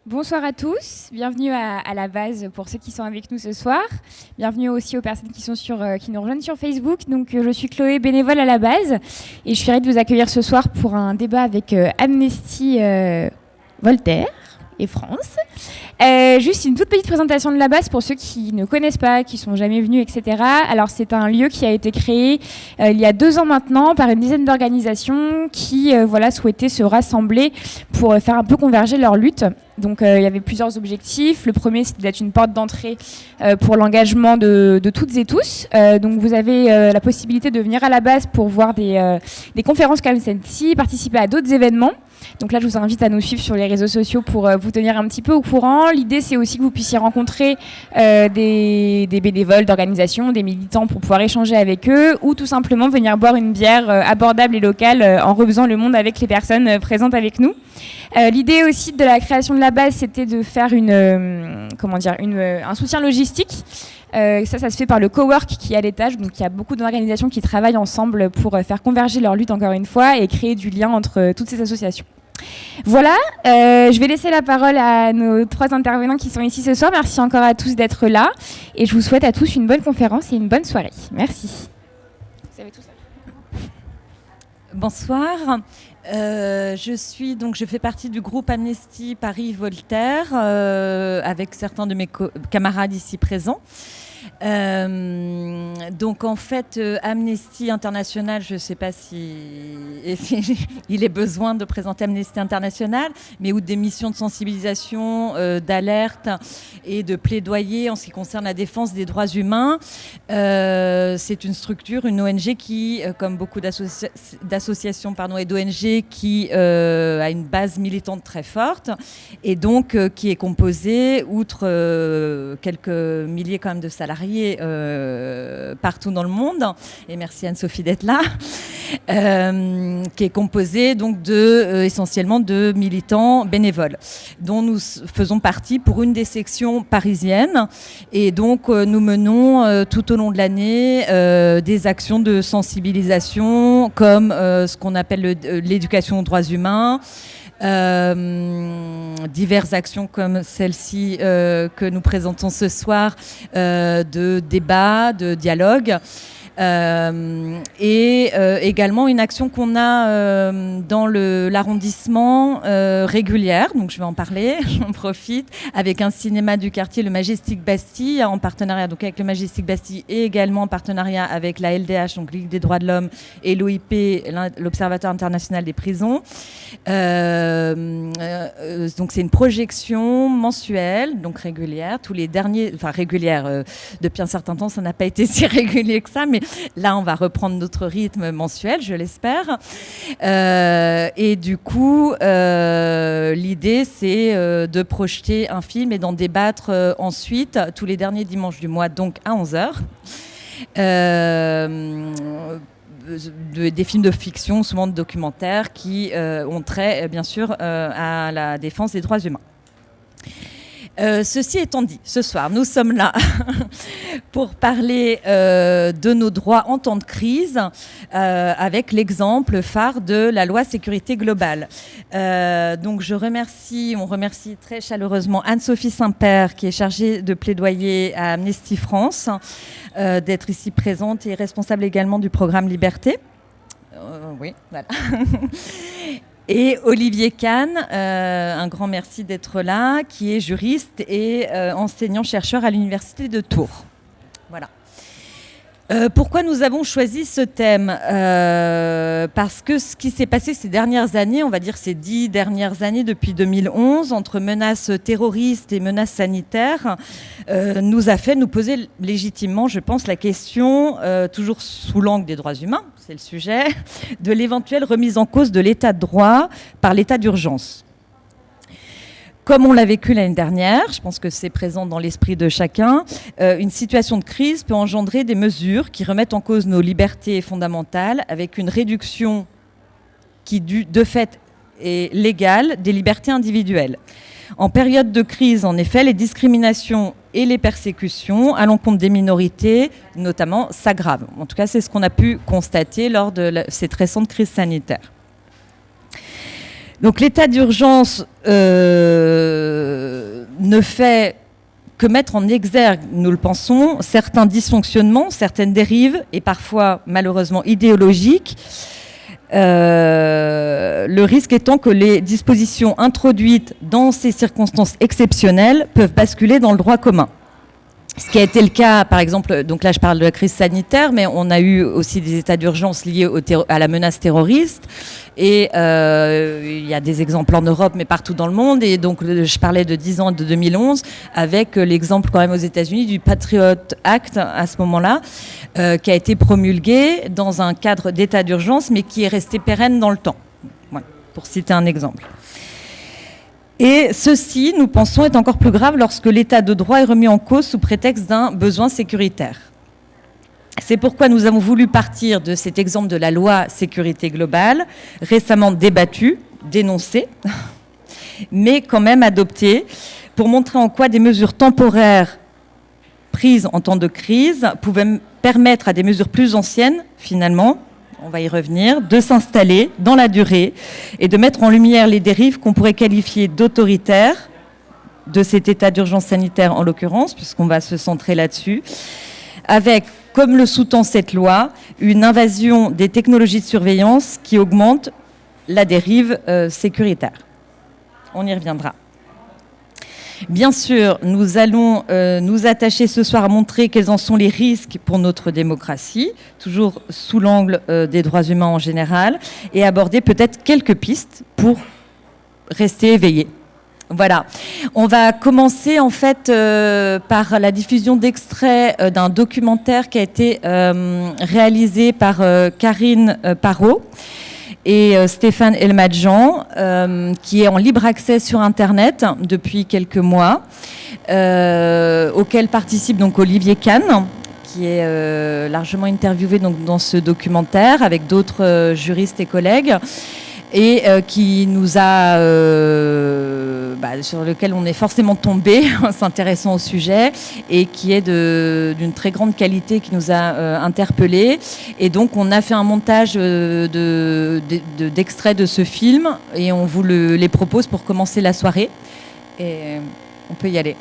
Bonsoir à tous, bienvenue à la base pour ceux qui sont avec nous ce soir. Bienvenue aussi aux personnes qui nous rejoignent sur Facebook. Donc, je suis Chloé, bénévole à la base, et je suis ravie de vous accueillir ce soir pour un débat avec Amnesty Voltaire et France. Juste une toute petite présentation de la base pour ceux qui ne connaissent pas, qui sont jamais venus, etc. Alors c'est un lieu qui a été créé il y a 2 ans maintenant par une dizaine d'organisations qui souhaitaient se rassembler pour faire un peu converger leur lutte. Donc il y avait plusieurs objectifs. Le premier, c'était d'être une porte d'entrée pour l'engagement de toutes et tous. Donc vous avez la possibilité de venir à la base pour voir des conférences comme celle-ci, participer à d'autres événements. Donc là, je vous invite à nous suivre sur les réseaux sociaux pour vous tenir un petit peu au courant. L'idée, c'est aussi que vous puissiez rencontrer des bénévoles d'organisations, des militants pour pouvoir échanger avec eux, ou tout simplement venir boire une bière abordable et locale en refaisant le monde avec les personnes présentes avec nous. L'idée aussi de la création de la base, c'était de faire un soutien logistique. Ça se fait par le cowork qui est à l'étage. Donc il y a beaucoup d'organisations qui travaillent ensemble pour faire converger leur lutte encore une fois et créer du lien entre toutes ces associations. Voilà, je vais laisser la parole à nos 3 intervenants qui sont ici ce soir. Merci encore à tous d'être là et je vous souhaite à tous une bonne conférence et une bonne soirée. Merci. Vous savez tout ça. Bonsoir. Je fais partie du groupe Amnesty Paris Voltaire avec certains de mes camarades ici présents. Donc en fait, Amnesty International, je ne sais pas si il est besoin de présenter Amnesty International, mais ou des missions de sensibilisation, d'alerte et de plaidoyer en ce qui concerne la défense des droits humains. C'est une structure, une ONG qui, comme beaucoup d'associations et d'ONG, qui a une base militante très forte et donc qui est composée, outre quelques milliers quand même de salariés, partout dans le monde, et merci Anne-Sophie d'être là, qui est composée donc essentiellement de militants bénévoles, dont nous faisons partie pour une des sections parisiennes, et donc nous menons tout au long de l'année des actions de sensibilisation comme ce qu'on appelle l'éducation aux droits humains, diverses actions comme celle-ci que nous présentons ce soir, de débat, de dialogue, et également une action qu'on a dans l'arrondissement régulière, donc je vais en parler, j'en profite, avec un cinéma du quartier, le Majestic Bastille, en partenariat donc avec le Majestic Bastille et également en partenariat avec la LDH, donc Ligue des droits de l'homme, et l'OIP, l'Observatoire international des prisons. Donc c'est une projection mensuelle, donc régulière, régulière, depuis un certain temps ça n'a pas été si régulier que ça, mais là on va reprendre notre rythme mensuel, je l'espère, et du coup l'idée c'est de projeter un film et d'en débattre ensuite tous les derniers dimanches du mois, donc à 11h. Des films de fiction, souvent de documentaires, qui ont trait, bien sûr, à la défense des droits humains. Ceci étant dit, ce soir, nous sommes là pour parler de nos droits en temps de crise, avec l'exemple phare de la loi sécurité globale. Donc on remercie très chaleureusement Anne-Sophie Saint-Père, qui est chargée de plaidoyer à Amnesty France, d'être ici présente et responsable également du programme Liberté. Oui, voilà. Et Olivier Kahn, un grand merci d'être là, qui est juriste et enseignant-chercheur à l'Université de Tours. Voilà. Pourquoi nous avons choisi ce thème ? Parce que ce qui s'est passé ces dernières années, on va dire ces 10 dernières années depuis 2011, entre menaces terroristes et menaces sanitaires, nous a fait nous poser légitimement, je pense, la question, toujours sous l'angle des droits humains, c'est le sujet, de l'éventuelle remise en cause de l'état de droit par l'état d'urgence. Comme on l'a vécu l'année dernière, je pense que c'est présent dans l'esprit de chacun, une situation de crise peut engendrer des mesures qui remettent en cause nos libertés fondamentales, avec une réduction qui, de fait, est légale des libertés individuelles. En période de crise, en effet, les discriminations et les persécutions à l'encontre des minorités, notamment, s'aggravent. En tout cas, c'est ce qu'on a pu constater lors de cette récente crise sanitaire. Donc l'état d'urgence ne fait que mettre en exergue, nous le pensons, certains dysfonctionnements, certaines dérives, et parfois malheureusement idéologiques. Le risque étant que les dispositions introduites dans ces circonstances exceptionnelles peuvent basculer dans le droit commun. Ce qui a été le cas, par exemple, donc là je parle de la crise sanitaire, mais on a eu aussi des états d'urgence liés à la menace terroriste. Et il y a des exemples en Europe, mais partout dans le monde. Et donc je parlais de 10 ans de 2011, avec l'exemple quand même aux États-Unis du Patriot Act à ce moment-là, qui a été promulgué dans un cadre d'état d'urgence, mais qui est resté pérenne dans le temps. Voilà, pour citer un exemple. Et ceci, nous pensons, est encore plus grave lorsque l'état de droit est remis en cause sous prétexte d'un besoin sécuritaire. C'est pourquoi nous avons voulu partir de cet exemple de la loi sécurité globale, récemment débattue, dénoncée, mais quand même adoptée, pour montrer en quoi des mesures temporaires prises en temps de crise pouvaient permettre à des mesures plus anciennes, finalement, on va y revenir, de s'installer dans la durée et de mettre en lumière les dérives qu'on pourrait qualifier d'autoritaires, de cet état d'urgence sanitaire en l'occurrence, puisqu'on va se centrer là-dessus, avec, comme le sous-tend cette loi, une invasion des technologies de surveillance qui augmente la dérive sécuritaire. On y reviendra. Bien sûr, nous allons nous attacher ce soir à montrer quels en sont les risques pour notre démocratie, toujours sous l'angle des droits humains en général, et aborder peut-être quelques pistes pour rester éveillés. Voilà. On va commencer en fait par la diffusion d'extraits d'un documentaire qui a été réalisé par Karine Parot et Stéphane Elmadjan, qui est en libre accès sur Internet depuis quelques mois, auquel participe donc Olivier Kahn, qui est largement interviewé donc, dans ce documentaire avec d'autres juristes et collègues, et qui nous a, sur lequel on est forcément tombé en s'intéressant au sujet, et qui est d'une très grande qualité, qui nous a interpellés. Et donc on a fait un montage d'extraits de ce film, et on vous les propose pour commencer la soirée. Et on peut y aller.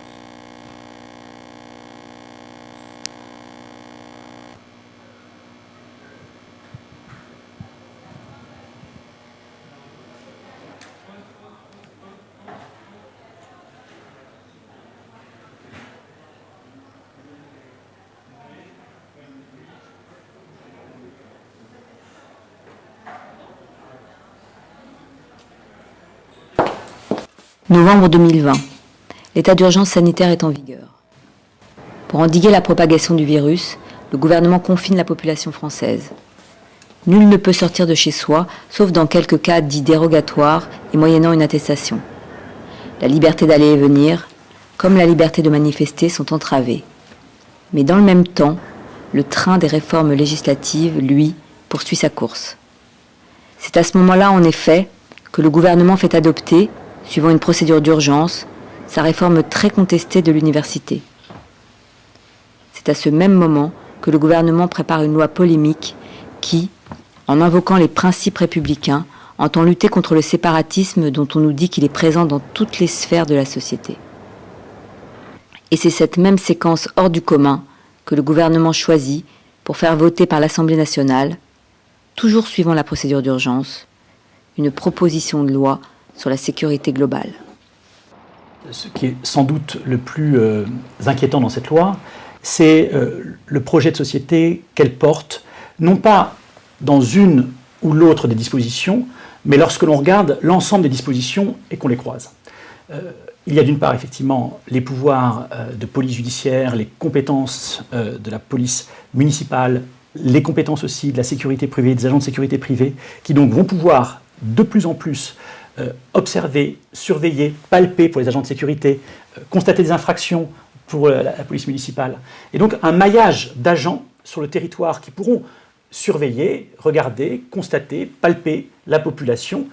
Novembre 2020. L'état d'urgence sanitaire est en vigueur. Pour endiguer la propagation du virus, le gouvernement confine la population française. Nul ne peut sortir de chez soi, sauf dans quelques cas dits dérogatoires et moyennant une attestation. La liberté d'aller et venir, comme la liberté de manifester, sont entravées. Mais dans le même temps, le train des réformes législatives, lui, poursuit sa course. C'est à ce moment-là, en effet, que le gouvernement fait adopter, suivant une procédure d'urgence, sa réforme très contestée de l'université. C'est à ce même moment que le gouvernement prépare une loi polémique qui, en invoquant les principes républicains, entend lutter contre le séparatisme dont on nous dit qu'il est présent dans toutes les sphères de la société. Et c'est cette même séquence hors du commun que le gouvernement choisit pour faire voter par l'Assemblée nationale, toujours suivant la procédure d'urgence, une proposition de loi sur la sécurité globale. Ce qui est sans doute le plus inquiétant dans cette loi, c'est le projet de société qu'elle porte, non pas dans une ou l'autre des dispositions, mais lorsque l'on regarde l'ensemble des dispositions et qu'on les croise. Il y a d'une part effectivement les pouvoirs de police judiciaire, les compétences de la police municipale, les compétences aussi de la sécurité privée, des agents de sécurité privée, qui donc vont pouvoir de plus en plus observer, surveiller, palper pour les agents de sécurité, constater des infractions pour la police municipale. Et donc un maillage d'agents sur le territoire qui pourront surveiller, regarder, constater, palper la population,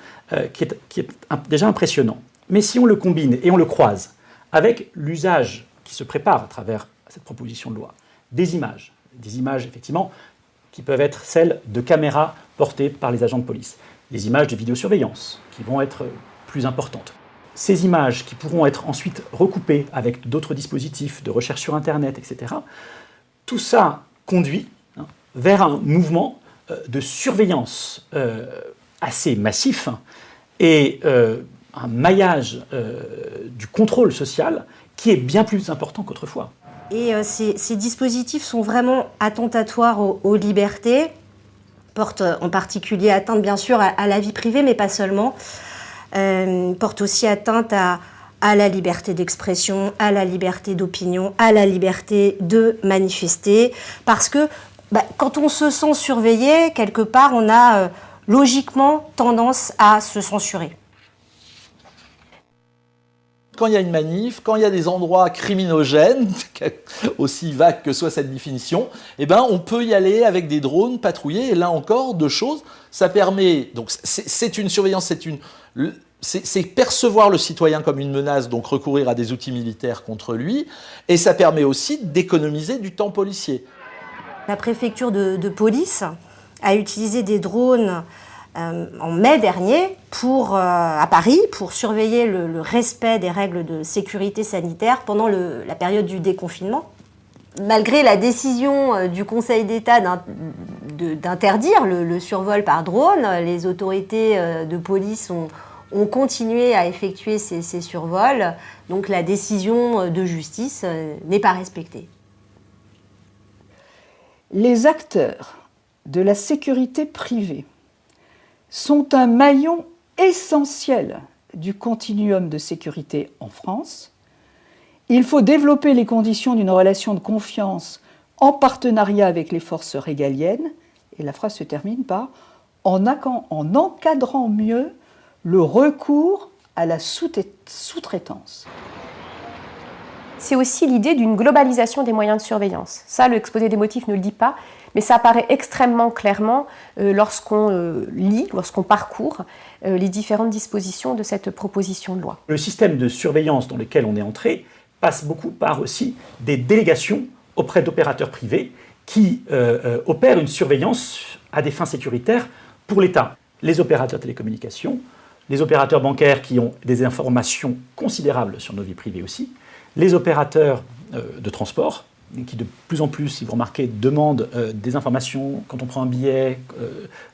qui est déjà impressionnant. Mais si on le combine et on le croise avec l'usage qui se prépare à travers cette proposition de loi, des images effectivement qui peuvent être celles de caméras portées par les agents de police, les images de vidéosurveillance, qui vont être plus importantes. Ces images qui pourront être ensuite recoupées avec d'autres dispositifs de recherche sur Internet, etc., tout ça conduit vers un mouvement de surveillance assez massif et un maillage du contrôle social qui est bien plus important qu'autrefois. Et ces dispositifs sont vraiment attentatoires aux libertés, portent en particulier atteinte bien sûr à la vie privée, mais pas seulement, portent aussi atteinte à la liberté d'expression, à la liberté d'opinion, à la liberté de manifester, parce que quand on se sent surveillé, quelque part, on a logiquement tendance à se censurer. Quand il y a une manif, quand il y a des endroits criminogènes, aussi vague que soit cette définition, eh ben on peut y aller avec des drones patrouiller. Et là encore, deux choses. Ça permet, donc c'est une surveillance, c'est percevoir le citoyen comme une menace, donc recourir à des outils militaires contre lui. Et ça permet aussi d'économiser du temps policier. La préfecture de police a utilisé des drones en mai dernier à Paris pour surveiller le respect des règles de sécurité sanitaire pendant la période du déconfinement. Malgré la décision du Conseil d'État d'interdire le survol par drone, les autorités de police ont continué à effectuer ces survols, donc la décision de justice n'est pas respectée. Les acteurs de la sécurité privée sont un maillon essentiel du continuum de sécurité en France. Il faut développer les conditions d'une relation de confiance en partenariat avec les forces régaliennes, et la phrase se termine par « en encadrant mieux le recours à la sous-traitance ». C'est aussi l'idée d'une globalisation des moyens de surveillance. Ça, l'exposé des motifs ne le dit pas, mais ça apparaît extrêmement clairement lorsqu'on lit, lorsqu'on parcourt les différentes dispositions de cette proposition de loi. Le système de surveillance dans lequel on est entré passe beaucoup par aussi des délégations auprès d'opérateurs privés qui opèrent une surveillance à des fins sécuritaires pour l'État. Les opérateurs télécommunications, les opérateurs bancaires qui ont des informations considérables sur nos vies privées aussi, les opérateurs de transport, qui de plus en plus, si vous remarquez, demandent des informations quand on prend un billet,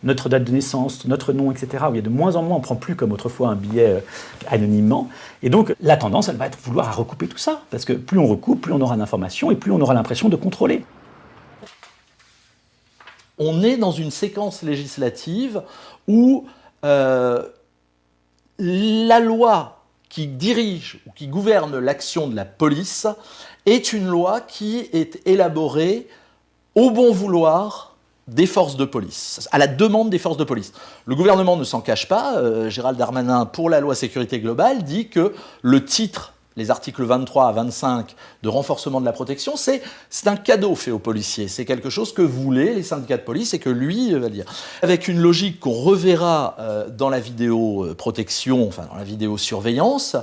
notre date de naissance, notre nom, etc., où il y a de moins en moins, on ne prend plus comme autrefois un billet anonymement. Et donc, la tendance, elle va être vouloir à recouper tout ça, parce que plus on recoupe, plus on aura d'informations et plus on aura l'impression de contrôler. On est dans une séquence législative où la loi qui dirige ou qui gouverne l'action de la police est une loi qui est élaborée au bon vouloir des forces de police, à la demande des forces de police. Le gouvernement ne s'en cache pas. Gérald Darmanin, pour la loi sécurité globale, dit que le titre, les articles 23 à 25 de renforcement de la protection, c'est un cadeau fait aux policiers. C'est quelque chose que voulaient les syndicats de police et que lui va dire. Avec une logique qu'on reverra dans la vidéoprotection, enfin dans la vidéosurveillance,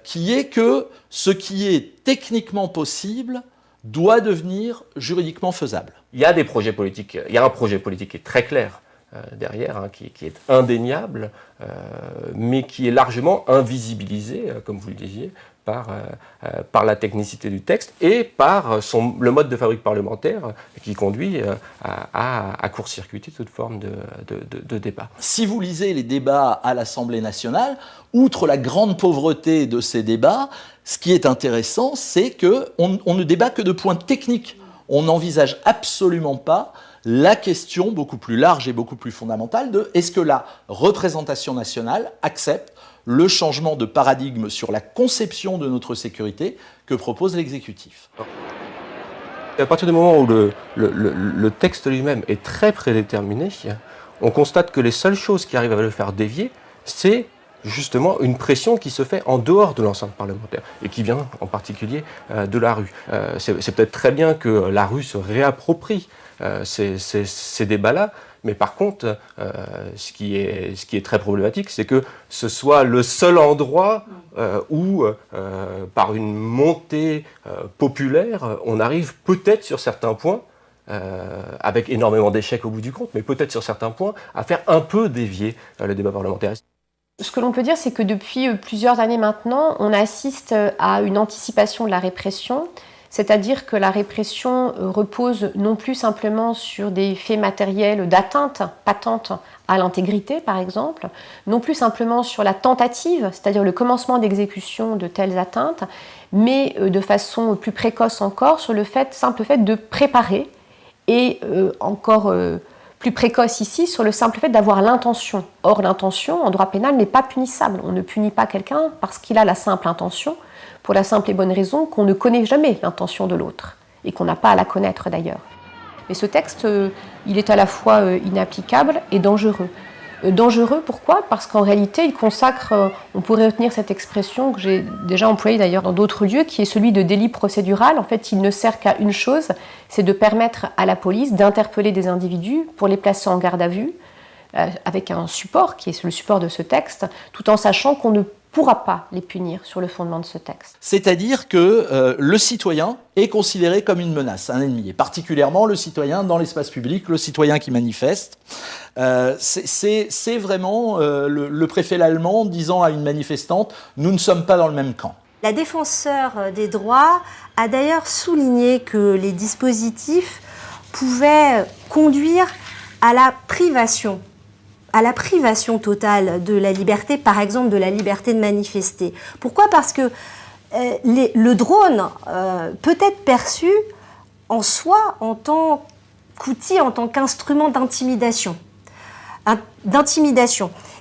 qui est que ce qui est techniquement possible doit devenir juridiquement faisable. Il y a des projets politiques, il y a un projet politique qui est très clair derrière, qui est indéniable, mais qui est largement invisibilisé, comme vous le disiez, par la technicité du texte et par le mode de fabrique parlementaire qui conduit à court-circuiter toute forme de débat. Si vous lisez les débats à l'Assemblée nationale, outre la grande pauvreté de ces débats, ce qui est intéressant, c'est qu'on ne débat que de points techniques. On n'envisage absolument pas la question beaucoup plus large et beaucoup plus fondamentale de est-ce que la représentation nationale accepte le changement de paradigme sur la conception de notre sécurité que propose l'exécutif. À partir du moment où le texte lui-même est très prédéterminé, on constate que les seules choses qui arrivent à le faire dévier, c'est justement une pression qui se fait en dehors de l'enceinte parlementaire et qui vient en particulier de la rue. C'est peut-être très bien que la rue se réapproprie ces débats-là, mais par contre, ce qui est très problématique, c'est que ce soit le seul endroit où, par une montée populaire, on arrive peut-être sur certains points avec énormément d'échecs au bout du compte, mais peut-être sur certains points, à faire un peu dévier le débat parlementaire. Ce que l'on peut dire, c'est que depuis plusieurs années maintenant, on assiste à une anticipation de la répression, c'est-à-dire que la répression repose non plus simplement sur des faits matériels d'atteinte patente à l'intégrité, par exemple, non plus simplement sur la tentative, c'est-à-dire le commencement d'exécution de telles atteintes, mais de façon plus précoce encore sur le simple fait de préparer, et encore plus précoce ici, sur le simple fait d'avoir l'intention. Or, l'intention, en droit pénal, n'est pas punissable. On ne punit pas quelqu'un parce qu'il a la simple intention, pour la simple et bonne raison qu'on ne connaît jamais l'intention de l'autre, et qu'on n'a pas à la connaître d'ailleurs. Mais ce texte, il est à la fois inapplicable et dangereux. Dangereux, pourquoi ? Parce qu'en réalité, il consacre, on pourrait retenir cette expression que j'ai déjà employée d'ailleurs dans d'autres lieux, qui est celui de délit procédural. En fait, il ne sert qu'à une chose, c'est de permettre à la police d'interpeller des individus pour les placer en garde à vue, avec un support, qui est le support de ce texte, tout en sachant qu'on ne pourra pas les punir sur le fondement de ce texte. C'est-à-dire que le citoyen est considéré comme une menace, un ennemi, et particulièrement le citoyen dans l'espace public, le citoyen qui manifeste. C'est vraiment le préfet l'allemand disant à une manifestante « nous ne sommes pas dans le même camp ». La défenseure des droits a d'ailleurs souligné que les dispositifs pouvaient conduire à la privation totale de la liberté, par exemple de la liberté de manifester. Pourquoi ? Parce que le drone peut être perçu en soi en tant qu'outil, en tant qu'instrument d'intimidation.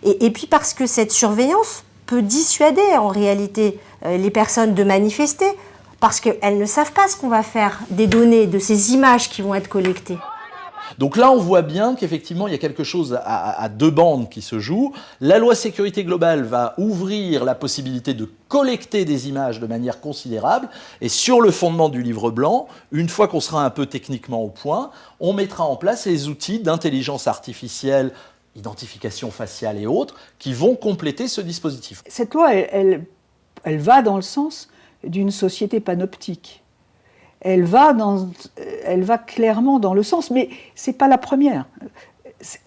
Et puis parce que cette surveillance peut dissuader en réalité les personnes de manifester, parce qu'elles ne savent pas ce qu'on va faire des données, de ces images qui vont être collectées. Donc là, on voit bien qu'effectivement, il y a quelque chose à deux bandes qui se joue. La loi sécurité globale va ouvrir la possibilité de collecter des images de manière considérable. Et sur le fondement du livre blanc, une fois qu'on sera un peu techniquement au point, on mettra en place les outils d'intelligence artificielle, identification faciale et autres, qui vont compléter ce dispositif. Cette loi, elle va dans le sens d'une société panoptique. Elle va clairement dans le sens, mais c'est pas la première.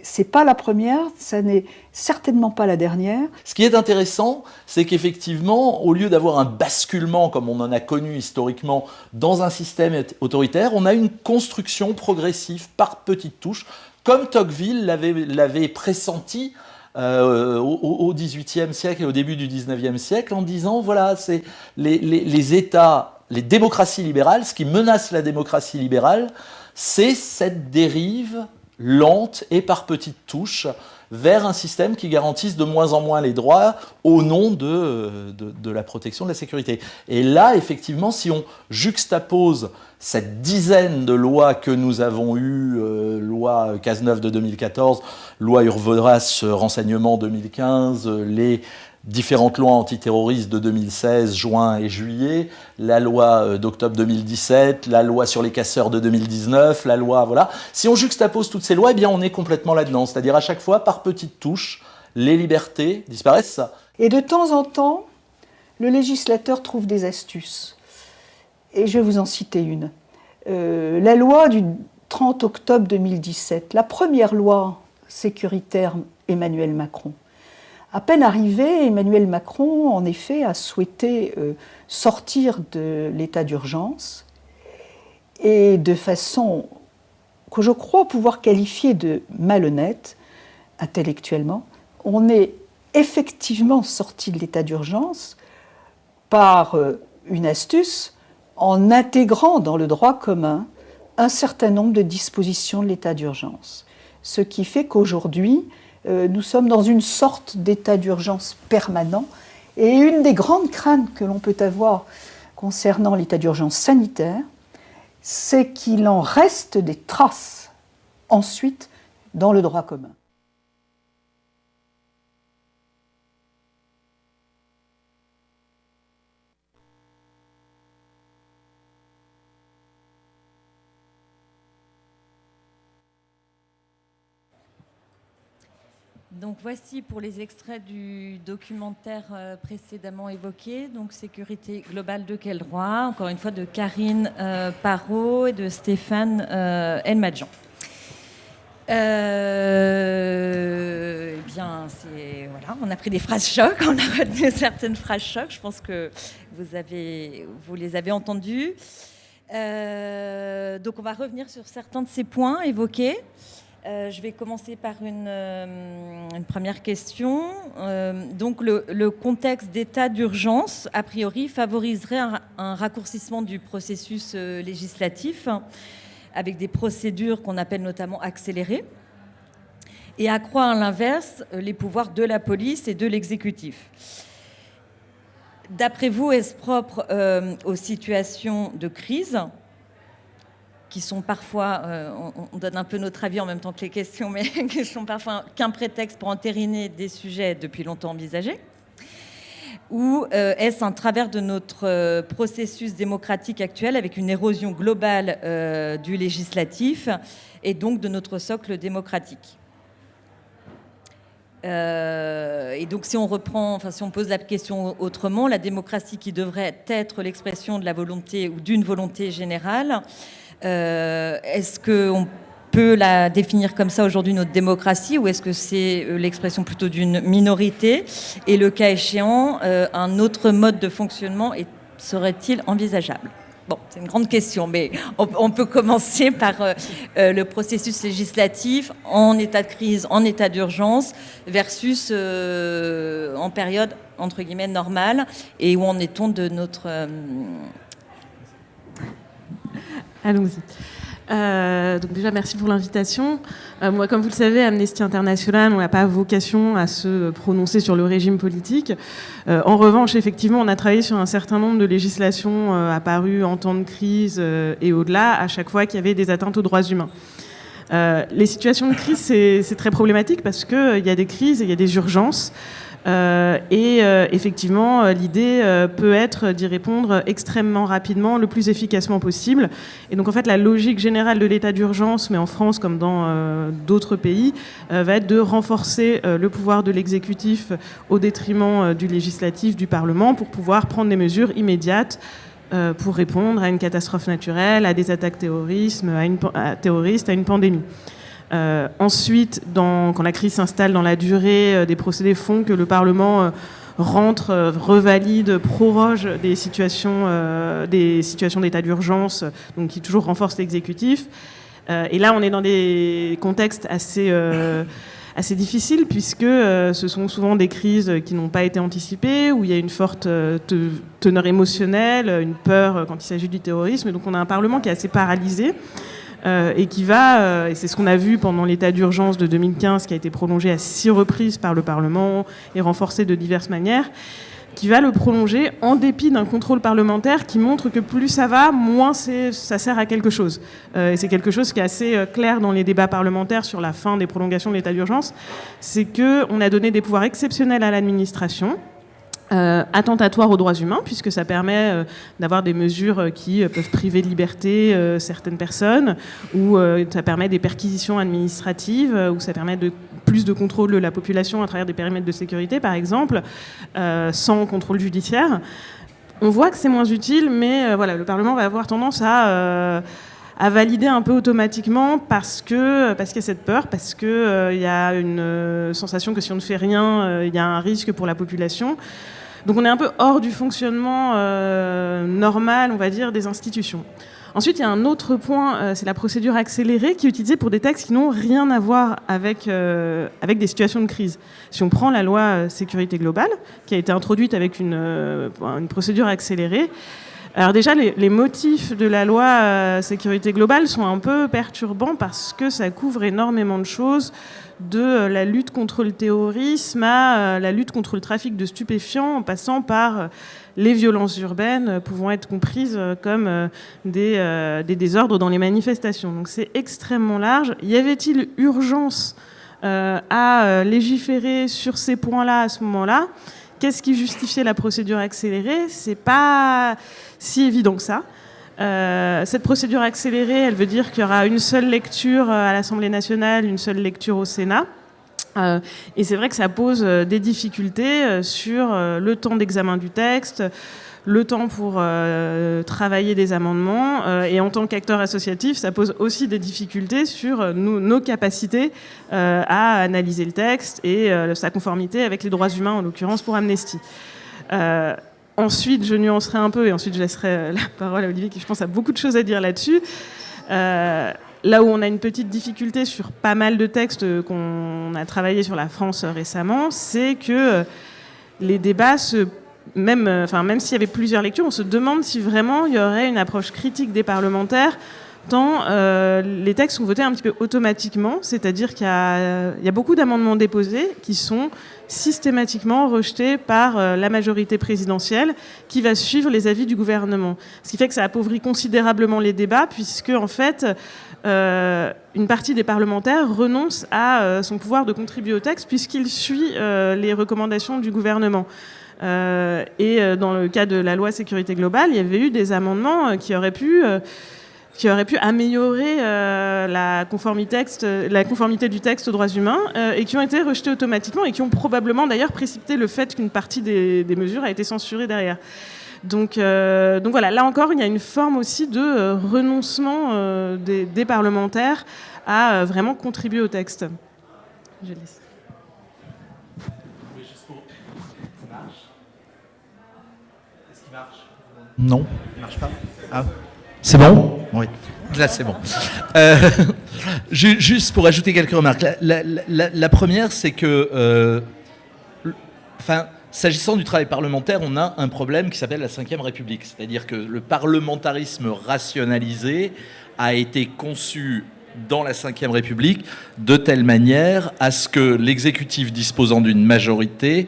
C'est pas la première, ça n'est certainement pas la dernière. Ce qui est intéressant, c'est qu'effectivement, au lieu d'avoir un basculement, comme on en a connu historiquement, dans un système autoritaire, on a une construction progressive par petites touches, comme Tocqueville l'avait pressenti au XVIIIe siècle et au début du XIXe siècle, en disant, voilà, c'est les États... Les démocraties libérales, ce qui menace la démocratie libérale, c'est cette dérive lente et par petites touches vers un système qui garantisse de moins en moins les droits au nom de la protection de la sécurité. Et là, effectivement, si on juxtapose cette dizaine de lois que nous avons eues, loi Cazeneuve de 2014, loi Urvoas renseignement 2015, les différentes lois antiterroristes de 2016, juin et juillet, la loi d'octobre 2017, la loi sur les casseurs de 2019, la loi, voilà. Si on juxtapose toutes ces lois, eh bien on est complètement là-dedans. C'est-à-dire à chaque fois, par petites touches, les libertés disparaissent. Et de temps en temps, le législateur trouve des astuces. Et je vais vous en citer une. La loi du 30 octobre 2017, la première loi sécuritaire Emmanuel Macron. À peine arrivé, Emmanuel Macron, en effet, a souhaité sortir de l'état d'urgence et de façon que je crois pouvoir qualifier de malhonnête, intellectuellement. On est effectivement sorti de l'état d'urgence par une astuce en intégrant dans le droit commun un certain nombre de dispositions de l'état d'urgence. Ce qui fait qu'aujourd'hui, nous sommes dans une sorte d'état d'urgence permanent. Et une des grandes craintes que l'on peut avoir concernant l'état d'urgence sanitaire, c'est qu'il en reste des traces ensuite dans le droit commun. Donc voici pour les extraits du documentaire précédemment évoqué, donc Sécurité globale de quel droit, encore une fois de Karine Parot et de Stéphane Elmadjan. Eh bien, voilà, on a pris des phrases chocs, on a retenu certaines phrases chocs, je pense que vous les avez entendues. Donc on va revenir sur certains de ces points évoqués. Je vais commencer par une première question. Donc le contexte d'état d'urgence, a priori, favoriserait un raccourcissement du processus législatif avec des procédures qu'on appelle notamment accélérées et accroît à l'inverse les pouvoirs de la police et de l'exécutif. D'après vous, est-ce propre aux situations de crise qui sont parfois, on donne un peu notre avis en même temps que les questions, mais qui sont parfois qu'un prétexte pour entériner des sujets depuis longtemps envisagés? Ou est-ce un travers de notre processus démocratique actuel avec une érosion globale du législatif et donc de notre socle démocratique? Et donc si on pose la question autrement, la démocratie qui devrait être l'expression de la volonté ou d'une volonté générale, est-ce qu'on peut la définir comme ça aujourd'hui, notre démocratie, ou est-ce que c'est l'expression plutôt d'une minorité? Et le cas échéant, un autre mode de fonctionnement serait-il envisageable? Bon, c'est une grande question, mais on peut commencer par le processus législatif en état de crise, en état d'urgence, versus en période, entre guillemets, normale, et où en est-on de notre... Allons-y. Donc déjà, merci pour l'invitation. Moi, comme vous le savez, Amnesty International, on n'a pas vocation à se prononcer sur le régime politique. En revanche, effectivement, on a travaillé sur un certain nombre de législations apparues en temps de crise et au-delà, à chaque fois qu'il y avait des atteintes aux droits humains. Les situations de crise, c'est très problématique parce qu'il y a des crises et il y a des urgences. Effectivement, l'idée peut être d'y répondre extrêmement rapidement, le plus efficacement possible. Et donc, en fait, la logique générale de l'état d'urgence, mais en France comme dans d'autres pays, va être de renforcer le pouvoir de l'exécutif au détriment du législatif, du Parlement, pour pouvoir prendre des mesures immédiates pour répondre à une catastrophe naturelle, à des attaques terroristes, à une pandémie. Ensuite, quand la crise s'installe dans la durée, des procédés font que le Parlement rentre, revalide, proroge des situations d'état d'urgence, donc qui toujours renforcent l'exécutif. Et là, on est dans des contextes assez difficiles, puisque ce sont souvent des crises qui n'ont pas été anticipées, où il y a une forte teneur émotionnelle, une peur quand il s'agit du terrorisme. Donc on a un Parlement qui est assez paralysé. Et qui va, et c'est ce qu'on a vu pendant l'état d'urgence de 2015, qui a été prolongé à 6 reprises par le Parlement et renforcé de diverses manières, qui va le prolonger en dépit d'un contrôle parlementaire qui montre que plus ça va, moins ça sert à quelque chose. Et c'est quelque chose qui est assez clair dans les débats parlementaires sur la fin des prolongations de l'état d'urgence, c'est qu'on a donné des pouvoirs exceptionnels à l'administration, attentatoire aux droits humains, puisque ça permet d'avoir des mesures qui peuvent priver de liberté certaines personnes, ou ça permet des perquisitions administratives, ou ça permet plus de contrôle de la population à travers des périmètres de sécurité, par exemple, sans contrôle judiciaire. On voit que c'est moins utile, mais voilà, le Parlement va avoir tendance à valider un peu automatiquement parce qu'il y a cette peur, parce qu'il y a une sensation que si on ne fait rien, il y a un risque pour la population. Donc on est un peu hors du fonctionnement normal, on va dire, des institutions. Ensuite, il y a un autre point, c'est la procédure accélérée qui est utilisée pour des textes qui n'ont rien à voir avec des situations de crise. Si on prend la loi sécurité globale, qui a été introduite avec une procédure accélérée, alors déjà, les motifs de la loi sécurité globale sont un peu perturbants parce que ça couvre énormément de choses, de la lutte contre le terrorisme à la lutte contre le trafic de stupéfiants, en passant par les violences urbaines pouvant être comprises comme des désordres dans les manifestations. Donc c'est extrêmement large. Y avait-il urgence à légiférer sur ces points-là à ce moment-là ? Qu'est-ce qui justifiait la procédure accélérée ? C'est pas si évident que ça. Cette procédure accélérée, elle veut dire qu'il y aura une seule lecture à l'Assemblée nationale, une seule lecture au Sénat. Et c'est vrai que ça pose des difficultés sur le temps d'examen du texte, le temps pour travailler des amendements, et en tant qu'acteur associatif, ça pose aussi des difficultés sur nos capacités à analyser le texte et sa conformité avec les droits humains, en l'occurrence pour Amnesty. Ensuite, je nuancerai un peu, et ensuite je laisserai la parole à Olivier, qui je pense a beaucoup de choses à dire là-dessus. Là où on a une petite difficulté sur pas mal de textes qu'on a travaillé sur la France récemment, c'est que les débats, même s'il y avait plusieurs lectures, on se demande si vraiment il y aurait une approche critique des parlementaires, tant les textes sont votés un petit peu automatiquement, c'est-à-dire qu'il y a beaucoup d'amendements déposés qui sont systématiquement rejetés par la majorité présidentielle qui va suivre les avis du gouvernement. Ce qui fait que ça appauvrit considérablement les débats, puisque en fait une partie des parlementaires renonce à son pouvoir de contribuer au texte puisqu'il suit les recommandations du gouvernement. Et dans le cas de la loi sécurité globale, il y avait eu des amendements qui auraient pu améliorer la conformité du texte aux droits humains et qui ont été rejetés automatiquement et qui ont probablement d'ailleurs précipité le fait qu'une partie des mesures a été censurée derrière. Donc voilà, là encore, il y a une forme aussi de renoncement des parlementaires à vraiment contribuer au texte. Je laisse. Ça marche ? Est-ce qu'il marche ? Non, il ne marche pas. Ah. C'est bon ? Oui. Là, c'est bon. Juste pour ajouter quelques remarques. La première, c'est que... s'agissant du travail parlementaire, on a un problème qui s'appelle la Ve République. C'est-à-dire que le parlementarisme rationalisé a été conçu dans la Ve République de telle manière à ce que l'exécutif disposant d'une majorité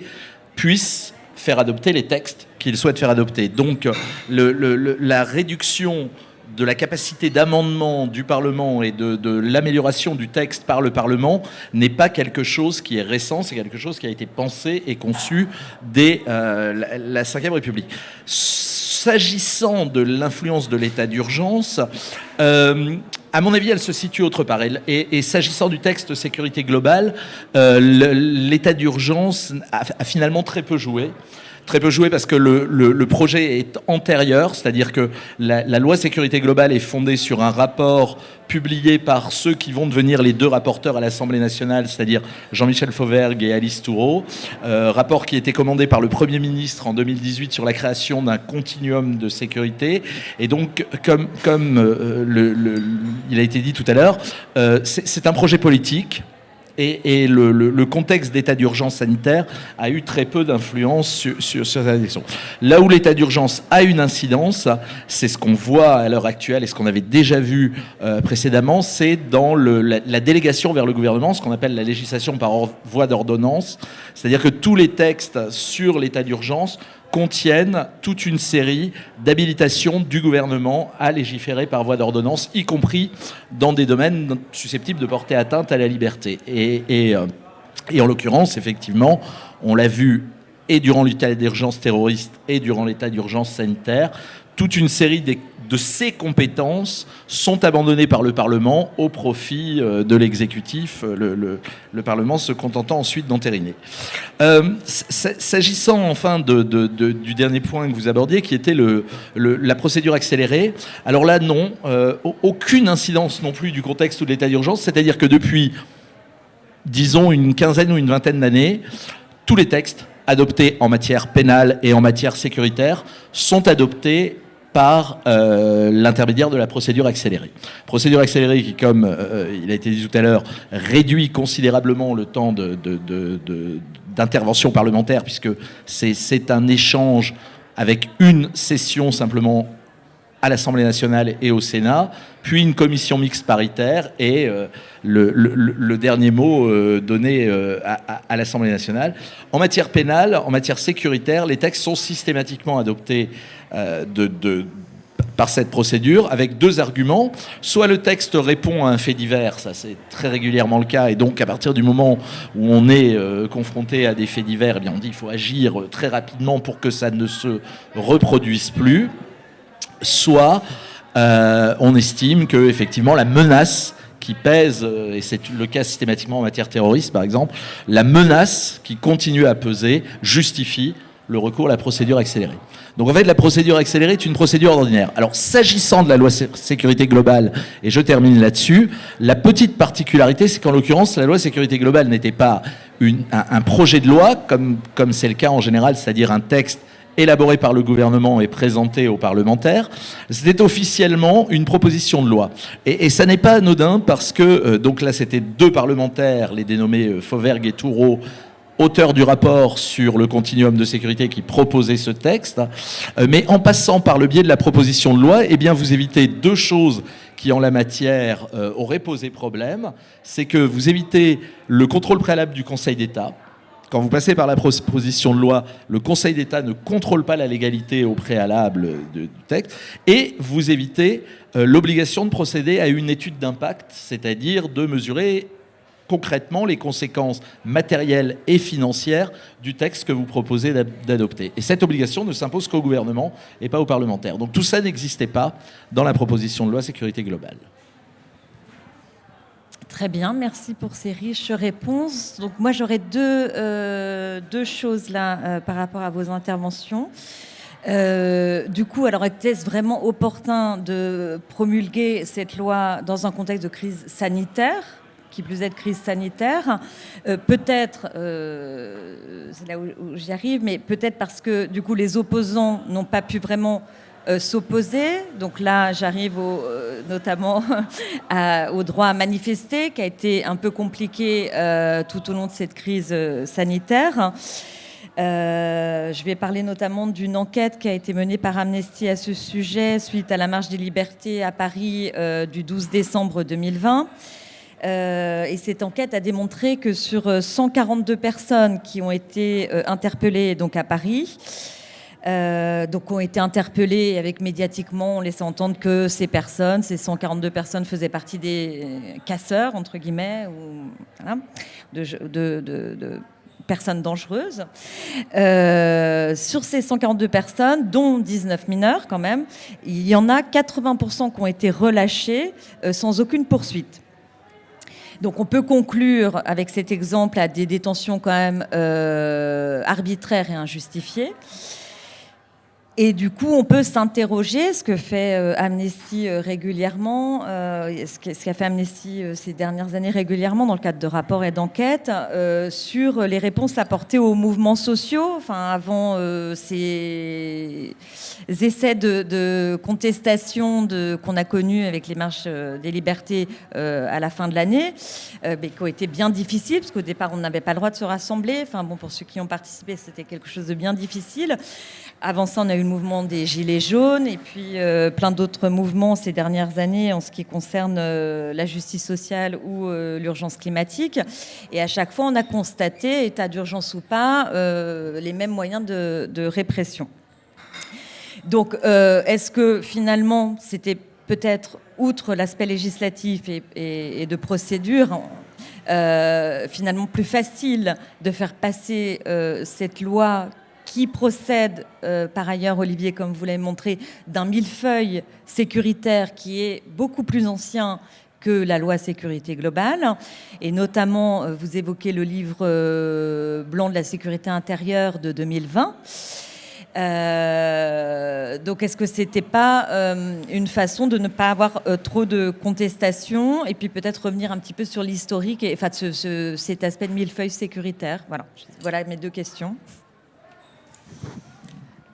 puisse faire adopter les textes qu'il souhaite faire adopter. Donc la réduction de la capacité d'amendement du Parlement et de l'amélioration du texte par le Parlement n'est pas quelque chose qui est récent, c'est quelque chose qui a été pensé et conçu dès la Ve République. S'agissant de l'influence de l'état d'urgence, à mon avis, elle se situe autre part. Et s'agissant du texte sécurité globale, l'état d'urgence a finalement très peu joué. Très peu joué parce que le projet est antérieur, c'est-à-dire que la loi sécurité globale est fondée sur un rapport publié par ceux qui vont devenir les deux rapporteurs à l'Assemblée nationale, c'est-à-dire Jean-Michel Fauvergue et Alice Thourot, rapport qui était commandé par le Premier ministre en 2018 sur la création d'un continuum de sécurité. Et donc, comme il a été dit tout à l'heure, c'est un projet politique. Et le contexte d'état d'urgence sanitaire a eu très peu d'influence sur cette élection. Là où l'état d'urgence a une incidence, c'est ce qu'on voit à l'heure actuelle et ce qu'on avait déjà vu précédemment, c'est dans la délégation vers le gouvernement, ce qu'on appelle la législation par voie d'ordonnance. C'est-à-dire que tous les textes sur l'état d'urgence contiennent toute une série d'habilitations du gouvernement à légiférer par voie d'ordonnance, y compris dans des domaines susceptibles de porter atteinte à la liberté. Et en l'occurrence, effectivement, on l'a vu et durant l'état d'urgence terroriste et durant l'état d'urgence sanitaire, toute une série de ces compétences sont abandonnées par le Parlement au profit de l'exécutif, le Parlement se contentant ensuite d'entériner. S'agissant enfin du dernier point que vous abordiez, qui était la procédure accélérée, alors là non, aucune incidence non plus du contexte ou de l'état d'urgence, c'est-à-dire que depuis, disons, une quinzaine ou une vingtaine d'années, tous les textes adoptés en matière pénale et en matière sécuritaire sont adoptés par l'intermédiaire de la procédure accélérée. Procédure accélérée qui, comme il a été dit tout à l'heure, réduit considérablement le temps d'intervention parlementaire, puisque c'est un échange avec une session simplement à l'Assemblée nationale et au Sénat, puis une commission mixte paritaire et le dernier mot donné à l'Assemblée nationale. En matière pénale, en matière sécuritaire, les textes sont systématiquement adoptés par cette procédure avec deux arguments. Soit le texte répond à un fait divers, ça c'est très régulièrement le cas, et donc à partir du moment où on est confronté à des faits divers, eh bien on dit qu'il faut agir très rapidement pour que ça ne se reproduise plus. Soit on estime que effectivement la menace qui pèse, et c'est le cas systématiquement en matière terroriste par exemple, la menace qui continue à peser justifie le recours à la procédure accélérée. Donc en fait, la procédure accélérée est une procédure ordinaire. Alors s'agissant de la loi sécurité globale, et je termine là-dessus, la petite particularité, c'est qu'en l'occurrence, la loi sécurité globale n'était pas un projet de loi, comme c'est le cas en général, c'est-à-dire un texte élaboré par le gouvernement et présenté aux parlementaires. C'était officiellement une proposition de loi. Et ça n'est pas anodin parce que, donc là c'était 2 parlementaires, les dénommés Fauvergue et Thourot, auteurs du rapport sur le continuum de sécurité qui proposait ce texte. Mais en passant par le biais de la proposition de loi, eh bien vous évitez 2 choses qui en la matière auraient posé problème. C'est que vous évitez le contrôle préalable du Conseil d'État. Quand vous passez par la proposition de loi, le Conseil d'État ne contrôle pas la légalité au préalable du texte, et vous évitez l'obligation de procéder à une étude d'impact, c'est-à-dire de mesurer concrètement les conséquences matérielles et financières du texte que vous proposez d'adopter. Et cette obligation ne s'impose qu'au gouvernement et pas aux parlementaires. Donc tout ça n'existait pas dans la proposition de loi sécurité globale. Très bien, merci pour ces riches réponses. Donc moi j'aurais deux choses là par rapport à vos interventions. Du coup, alors était-ce vraiment opportun de promulguer cette loi dans un contexte de crise sanitaire, qui plus est de crise sanitaire? Peut-être, c'est là où j'y arrive, mais peut-être parce que du coup les opposants n'ont pas pu vraiment s'opposer. Donc là, j'arrive notamment au droit à manifester, qui a été un peu compliqué tout au long de cette crise sanitaire. Je vais parler notamment d'une enquête qui a été menée par Amnesty à ce sujet suite à la marche des libertés à Paris du 12 décembre 2020. Et cette enquête a démontré que sur 142 personnes qui ont été interpellées donc à Paris, donc ont été interpellés avec médiatiquement, on laissait entendre que ces 142 personnes faisaient partie des casseurs, entre guillemets, ou voilà, de personnes dangereuses. Sur ces 142 personnes, dont 19 mineurs quand même, il y en a 80% qui ont été relâchés sans aucune poursuite. Donc on peut conclure avec cet exemple à des détentions quand même arbitraires et injustifiées. Et du coup, on peut s'interroger, ce que fait Amnesty régulièrement, ce qu'a fait Amnesty ces dernières années régulièrement dans le cadre de rapports et d'enquêtes, sur les réponses apportées aux mouvements sociaux, enfin, avant ces essais de contestation qu'on a connus avec les marches des libertés à la fin de l'année, mais qui ont été bien difficiles, parce qu'au départ, on n'avait pas le droit de se rassembler. Enfin, bon, pour ceux qui ont participé, c'était quelque chose de bien difficile. Avant ça, on a eu le mouvement des Gilets jaunes et puis plein d'autres mouvements ces dernières années en ce qui concerne la justice sociale ou l'urgence climatique. Et à chaque fois, on a constaté, état d'urgence ou pas, les mêmes moyens de répression. Donc, est-ce que finalement, c'était peut-être, outre l'aspect législatif et de procédure, finalement plus facile de faire passer cette loi qui procède, par ailleurs, Olivier, comme vous l'avez montré, d'un millefeuille sécuritaire qui est beaucoup plus ancien que la loi sécurité globale. Et notamment, vous évoquez le livre blanc de la sécurité intérieure de 2020. Donc, est-ce que c'était pas une façon de ne pas avoir trop de contestations et puis peut-être revenir un petit peu sur l'historique et enfin, cet aspect de millefeuille sécuritaire? Voilà mes deux questions.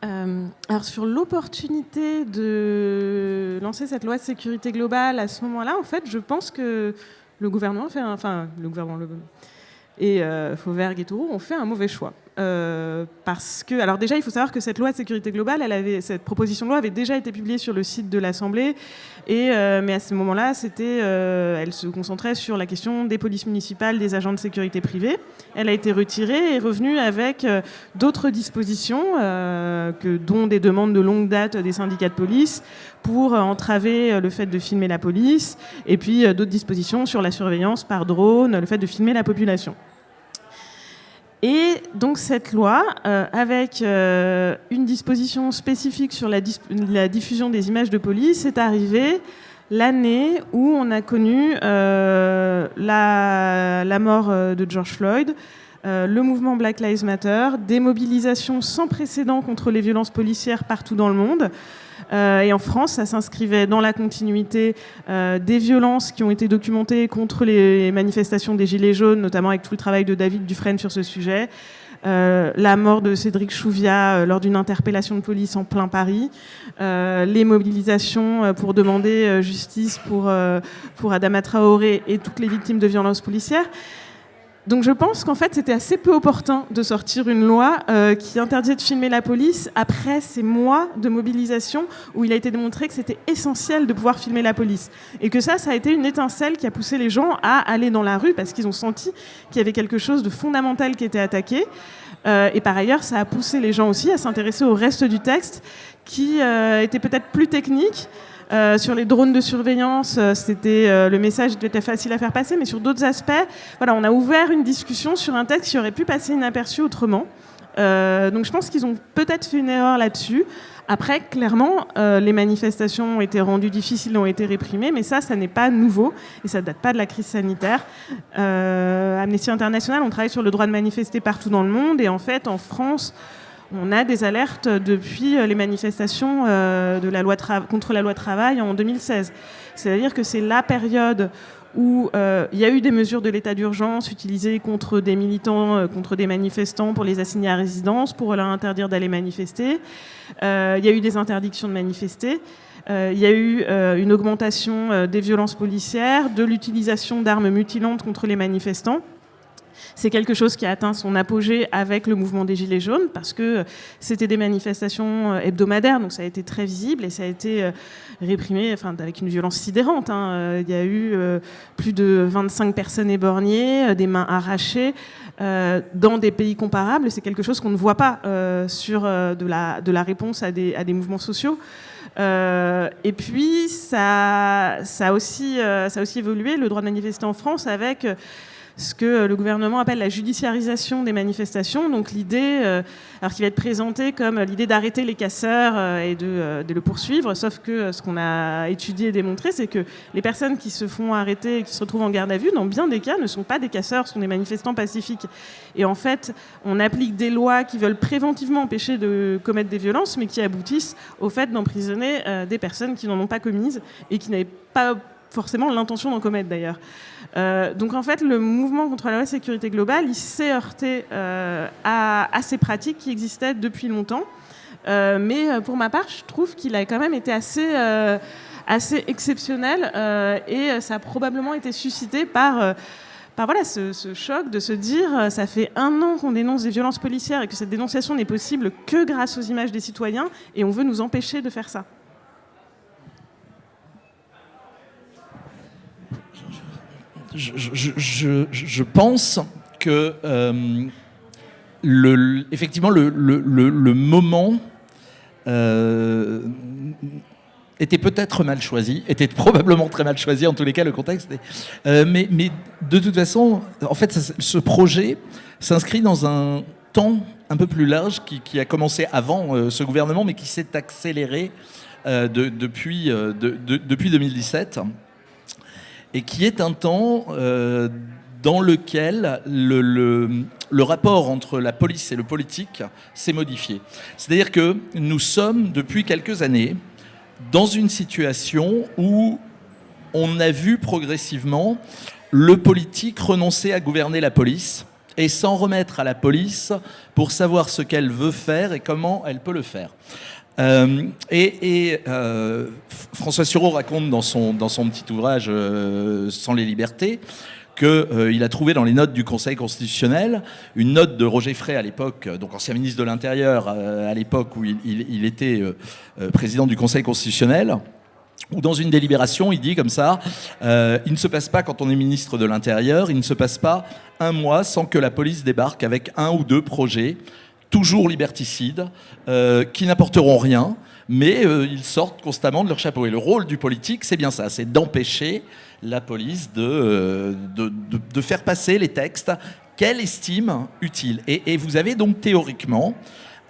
Alors sur l'opportunité de lancer cette loi de sécurité globale à ce moment-là, en fait, je pense que le gouvernement et Fauvergue et Thourot ont fait un mauvais choix. Parce que, alors déjà, il faut savoir que cette loi de sécurité globale, cette proposition de loi avait déjà été publiée sur le site de l'Assemblée, mais à ce moment-là, elle se concentrait sur la question des polices municipales, des agents de sécurité privée. Elle a été retirée et est revenue avec d'autres dispositions, dont des demandes de longue date des syndicats de police pour entraver le fait de filmer la police, et puis d'autres dispositions sur la surveillance par drone, le fait de filmer la population. Et donc cette loi, avec une disposition spécifique sur la diffusion des images de police, est arrivée l'année où on a connu la mort de George Floyd, le mouvement Black Lives Matter, des mobilisations sans précédent contre les violences policières partout dans le monde. Et en France, ça s'inscrivait dans la continuité des violences qui ont été documentées contre les manifestations des Gilets jaunes, notamment avec tout le travail de David Dufresne sur ce sujet. La mort de Cédric Chouviat lors d'une interpellation de police en plein Paris, les mobilisations pour demander justice pour Adama Traoré et toutes les victimes de violences policières. Donc je pense qu'en fait c'était assez peu opportun de sortir une loi qui interdisait de filmer la police après ces mois de mobilisation où il a été démontré que c'était essentiel de pouvoir filmer la police. Et que ça a été une étincelle qui a poussé les gens à aller dans la rue parce qu'ils ont senti qu'il y avait quelque chose de fondamental qui était attaqué. Et par ailleurs, ça a poussé les gens aussi à s'intéresser au reste du texte qui était peut-être plus technique. Sur les drones de surveillance, le message était facile à faire passer, mais sur d'autres aspects, voilà, on a ouvert une discussion sur un texte qui aurait pu passer inaperçu autrement. Donc je pense qu'ils ont peut-être fait une erreur là-dessus. Après, clairement, les manifestations ont été rendues difficiles, ont été réprimées, mais ça n'est pas nouveau et ça ne date pas de la crise sanitaire. Amnesty International, on travaille sur le droit de manifester partout dans le monde et en fait, en France, on a des alertes depuis les manifestations contre la loi travail en 2016. C'est-à-dire que c'est la période où il y a eu des mesures de l'état d'urgence utilisées contre des militants, contre des manifestants pour les assigner à résidence, pour leur interdire d'aller manifester. Il y a eu des interdictions de manifester. Il y a eu une augmentation des violences policières, de l'utilisation d'armes mutilantes contre les manifestants. C'est quelque chose qui a atteint son apogée avec le mouvement des Gilets jaunes parce que c'était des manifestations hebdomadaires, donc ça a été très visible et ça a été réprimé avec une violence sidérante. Il y a eu plus de 25 personnes éborgnées, des mains arrachées dans des pays comparables. C'est quelque chose qu'on ne voit pas sur de la réponse à des mouvements sociaux. Et puis, ça a aussi évolué, le droit de manifester en France, avec ce que le gouvernement appelle la judiciarisation des manifestations. Donc l'idée, alors qui va être présentée comme l'idée d'arrêter les casseurs et de le poursuivre, sauf que ce qu'on a étudié et démontré, c'est que les personnes qui se font arrêter et qui se retrouvent en garde à vue, dans bien des cas, ne sont pas des casseurs, sont des manifestants pacifiques. Et en fait, on applique des lois qui veulent préventivement empêcher de commettre des violences, mais qui aboutissent au fait d'emprisonner des personnes qui n'en ont pas commises et qui n'avaient pas forcément l'intention d'en commettre d'ailleurs. Donc en fait, le mouvement contre la loi sécurité globale, il s'est heurté à ces pratiques qui existaient depuis longtemps. Mais pour ma part, je trouve qu'il a quand même été assez exceptionnel et ça a probablement été suscité par voilà, ce choc de se dire ça fait 1 an qu'on dénonce des violences policières et que cette dénonciation n'est possible que grâce aux images des citoyens et on veut nous empêcher de faire ça. Je pense que effectivement le moment était peut-être mal choisi, était probablement très mal choisi en tous les cas, le contexte. Mais de toute façon, en fait, ce projet s'inscrit dans un temps un peu plus large qui a commencé avant ce gouvernement, mais qui s'est accéléré depuis 2017. Et qui est un temps dans lequel le rapport entre la police et le politique s'est modifié. C'est-à-dire que nous sommes, depuis quelques années, dans une situation où on a vu progressivement le politique renoncer à gouverner la police et s'en remettre à la police pour savoir ce qu'elle veut faire et comment elle peut le faire. François Sureau raconte dans son petit ouvrage Sans les libertés qu'il a trouvé dans les notes du Conseil constitutionnel une note de Roger Frey à l'époque, donc ancien ministre de l'Intérieur à l'époque où il était président du Conseil constitutionnel, où dans une délibération il dit comme ça il ne se passe pas, quand on est ministre de l'Intérieur, il ne se passe pas 1 mois sans que la police débarque avec 1 ou 2 projets toujours liberticides, qui n'apporteront rien, mais ils sortent constamment de leur chapeau. Et le rôle du politique, c'est bien ça, c'est d'empêcher la police de faire passer les textes qu'elle estime utiles. Et vous avez donc théoriquement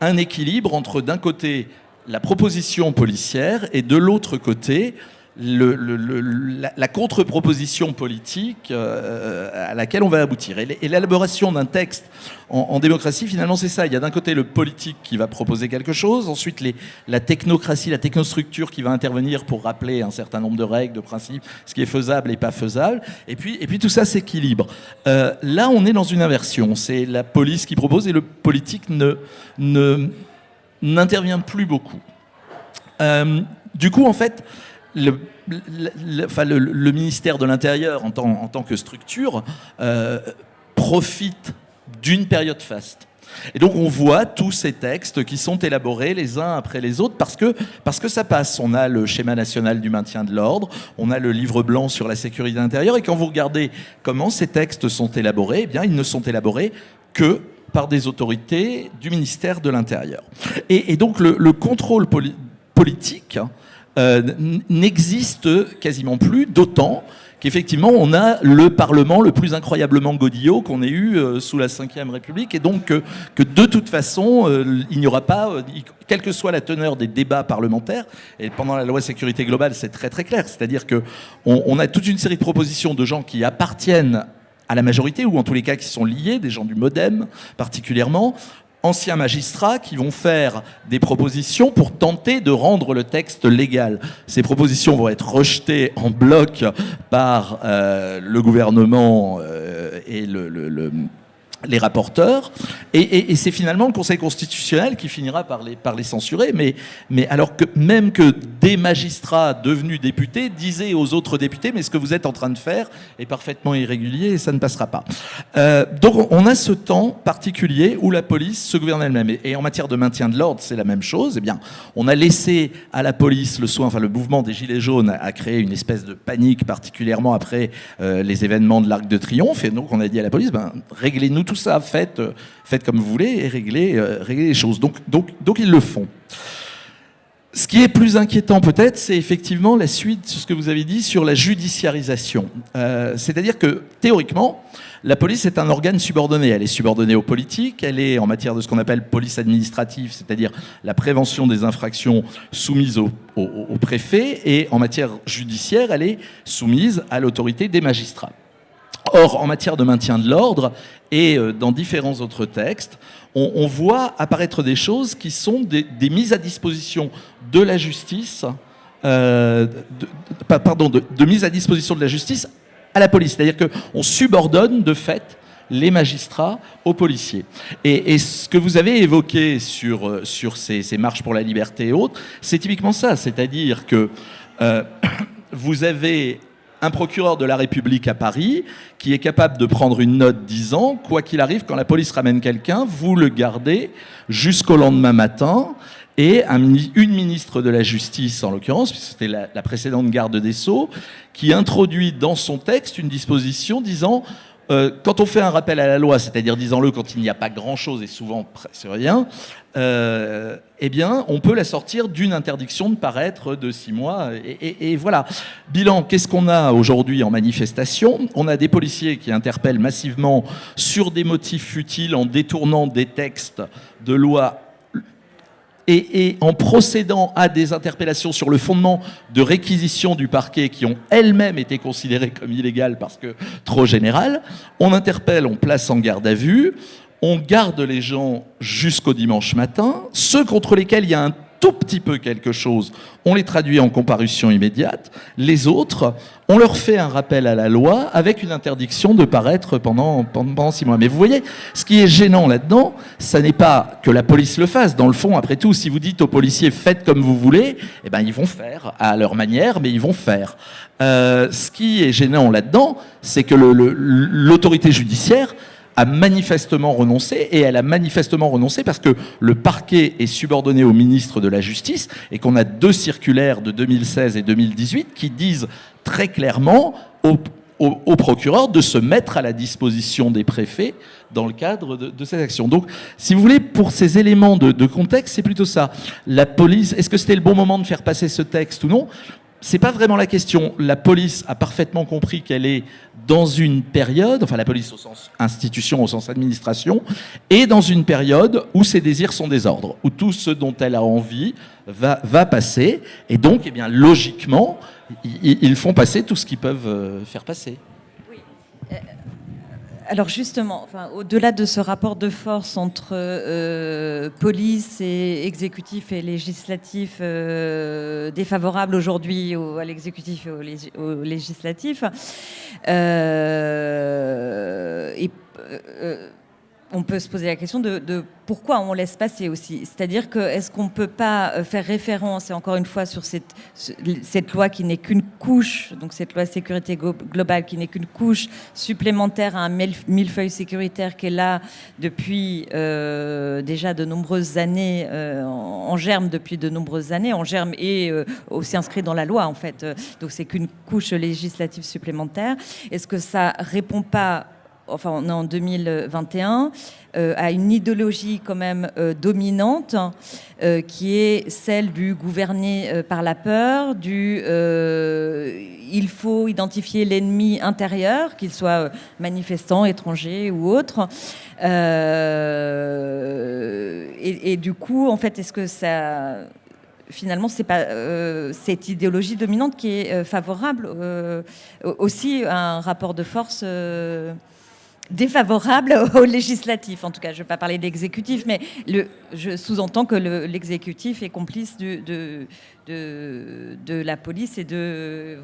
un équilibre entre, d'un côté, la proposition policière et de l'autre côté, la contre-proposition politique à laquelle on va aboutir. Et l'élaboration d'un texte en démocratie, finalement, c'est ça. Il y a d'un côté le politique qui va proposer quelque chose, ensuite la technocratie, la technostructure qui va intervenir pour rappeler un certain nombre de règles, de principes, ce qui est faisable et pas faisable. Et puis tout ça s'équilibre. Là, on est dans une inversion. C'est la police qui propose et le politique n'intervient plus beaucoup. Du coup, en fait, le ministère de l'Intérieur, en tant que structure, profite d'une période faste. Et donc, on voit tous ces textes qui sont élaborés les uns après les autres parce que ça passe. On a le schéma national du maintien de l'ordre, on a le livre blanc sur la sécurité intérieure, et quand vous regardez comment ces textes sont élaborés, eh bien, ils ne sont élaborés que par des autorités du ministère de l'Intérieur. Et donc, le contrôle politique n'existe quasiment plus, d'autant qu'effectivement, on a le Parlement le plus incroyablement godillot qu'on ait eu sous la Ve République, et donc que de toute façon, il n'y aura pas, quelle que soit la teneur des débats parlementaires, et pendant la loi sécurité globale, c'est très très clair, c'est-à-dire qu'on a toute une série de propositions de gens qui appartiennent à la majorité, ou en tous les cas qui sont liés, des gens du MoDem particulièrement, anciens magistrats qui vont faire des propositions pour tenter de rendre le texte légal. Ces propositions vont être rejetées en bloc par le gouvernement et les rapporteurs, et c'est finalement le Conseil constitutionnel qui finira par les censurer, mais alors que même que des magistrats devenus députés disaient aux autres députés, mais ce que vous êtes en train de faire est parfaitement irrégulier et ça ne passera pas. Donc on a ce temps particulier où la police se gouverne elle-même, et en matière de maintien de l'ordre, c'est la même chose. Eh bien, on a laissé à la police le soin, enfin le mouvement des Gilets jaunes a créé une espèce de panique, particulièrement après les événements de l'Arc de Triomphe, et donc on a dit à la police, réglez-nous tout ça, faites comme vous voulez et réglez les choses. Donc ils le font. Ce qui est plus inquiétant peut-être, c'est effectivement la suite, ce que vous avez dit sur la judiciarisation. C'est-à-dire que théoriquement, la police est un organe subordonné. Elle est subordonnée aux politiques, elle est en matière de ce qu'on appelle police administrative, c'est-à-dire la prévention des infractions soumise au préfet, et en matière judiciaire, elle est soumise à l'autorité des magistrats. Or, en matière de maintien de l'ordre et dans différents autres textes, on voit apparaître des choses qui sont des mises à disposition de la justice, de mise à disposition de la justice à la police. C'est-à-dire qu'on subordonne de fait les magistrats aux policiers. Et ce que vous avez évoqué sur ces marches pour la liberté et autres, c'est typiquement ça. C'est-à-dire que vous avez un procureur de la République à Paris qui est capable de prendre une note disant, quoi qu'il arrive, quand la police ramène quelqu'un, vous le gardez jusqu'au lendemain matin. Et une ministre de la Justice, en l'occurrence, puisque c'était la précédente garde des Sceaux, qui introduit dans son texte une disposition disant quand on fait un rappel à la loi, c'est-à-dire disons-le quand il n'y a pas grand-chose et souvent presque rien, eh bien, on peut la sortir d'une interdiction de paraître de 6 mois. Et voilà. Bilan, qu'est-ce qu'on a aujourd'hui en manifestation ? On a des policiers qui interpellent massivement sur des motifs futiles en détournant des textes de loi et en procédant à des interpellations sur le fondement de réquisitions du parquet qui ont elles-mêmes été considérées comme illégales parce que trop générales. On interpelle, on place en garde à vue, on garde les gens jusqu'au dimanche matin. Ceux contre lesquels il y a un tout petit peu quelque chose, on les traduit en comparution immédiate. Les autres, on leur fait un rappel à la loi avec une interdiction de paraître pendant 6 mois. Mais vous voyez, ce qui est gênant là-dedans, ça n'est pas que la police le fasse. Dans le fond, après tout, si vous dites aux policiers « faites comme vous voulez », eh ben, ils vont faire à leur manière, mais ils vont faire. Ce qui est gênant là-dedans, c'est que l'autorité judiciaire a manifestement renoncé, et elle a manifestement renoncé parce que le parquet est subordonné au ministre de la Justice et qu'on a 2 circulaires de 2016 et 2018 qui disent très clairement au procureur de se mettre à la disposition des préfets dans le cadre de cette action. Donc, si vous voulez, pour ces éléments de contexte, c'est plutôt ça. La police, est-ce que c'était le bon moment de faire passer ce texte ou non ? C'est pas vraiment la question. La police a parfaitement compris qu'elle est dans une période, enfin la police au sens institution, au sens administration, est dans une période où ses désirs sont des ordres, où tout ce dont elle a envie va passer. Et donc, eh bien, logiquement, ils font passer tout ce qu'ils peuvent faire passer. Alors justement, au-delà de ce rapport de force entre police et exécutif et législatif défavorable aujourd'hui à l'exécutif et au législatif, on peut se poser la question de pourquoi on laisse passer aussi. C'est-à-dire que est-ce qu'on ne peut pas faire référence, et encore une fois, sur cette loi qui n'est qu'une couche, donc cette loi sécurité globale qui n'est qu'une couche supplémentaire à un millefeuille sécuritaire qui est là depuis déjà de nombreuses années, en germe depuis de nombreuses années, en germe et aussi inscrit dans la loi en fait. Donc c'est qu'une couche législative supplémentaire. Est-ce que ça répond pas, enfin on est en 2021, à une idéologie quand même dominante qui est celle du gouverner par la peur, il faut identifier l'ennemi intérieur, qu'il soit manifestant, étranger ou autre. Et du coup, en fait, est-ce que ça... Finalement, c'est pas cette idéologie dominante qui est favorable aussi à un rapport de force défavorable au législatif. En tout cas, je ne vais pas parler de l'exécutif, mais je sous-entends que l'exécutif est complice de la police et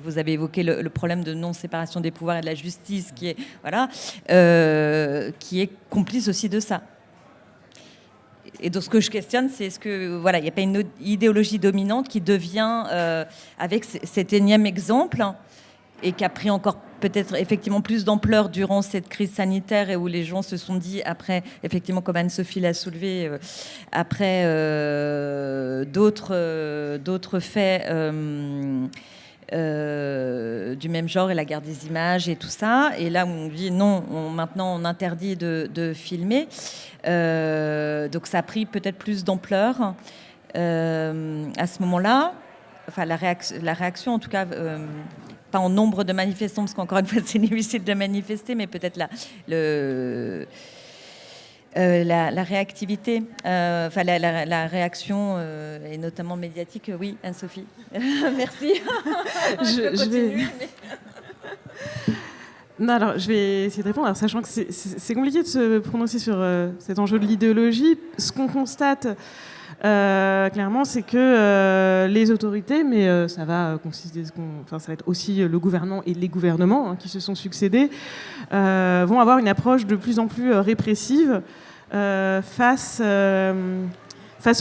vous avez évoqué le problème de non-séparation des pouvoirs et de la justice qui est, qui est complice aussi de ça. Et donc, ce que je questionne, c'est est-ce que il n'y a pas une idéologie dominante qui devient, avec cet énième exemple, et qui a pris encore peut-être effectivement plus d'ampleur durant cette crise sanitaire et où les gens se sont dit après, effectivement, comme Anne-Sophie l'a soulevé, après d'autres faits du même genre et la guerre des images et tout ça, et là où on dit non, maintenant on interdit de filmer, donc ça a pris peut-être plus d'ampleur à ce moment-là, enfin la réaction en tout cas, pas en nombre de manifestants parce qu'encore une fois c'est difficile de manifester, mais peut-être la réactivité, la réaction, et notamment médiatique. Oui, Anne-Sophie. Merci. Je vais... Non, alors, je vais essayer de répondre, alors, sachant que c'est compliqué de se prononcer sur cet enjeu de l'idéologie. Ce qu'on constate clairement, c'est que les autorités, mais ça va être aussi le gouvernement et les gouvernements qui se sont succédés, vont avoir une approche de plus en plus répressive face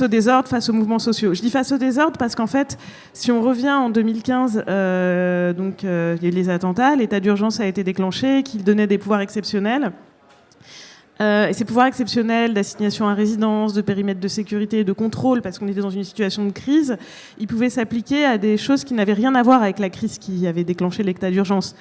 au désordre, face aux mouvements sociaux. Je dis face au désordre parce qu'en fait, si on revient en 2015, il y a eu les attentats, l'état d'urgence a été déclenché, qu'il donnait des pouvoirs exceptionnels. Et ces pouvoirs exceptionnels d'assignation à résidence, de périmètre de sécurité, de contrôle, parce qu'on était dans une situation de crise, ils pouvaient s'appliquer à des choses qui n'avaient rien à voir avec la crise qui avait déclenché l'état d'urgence.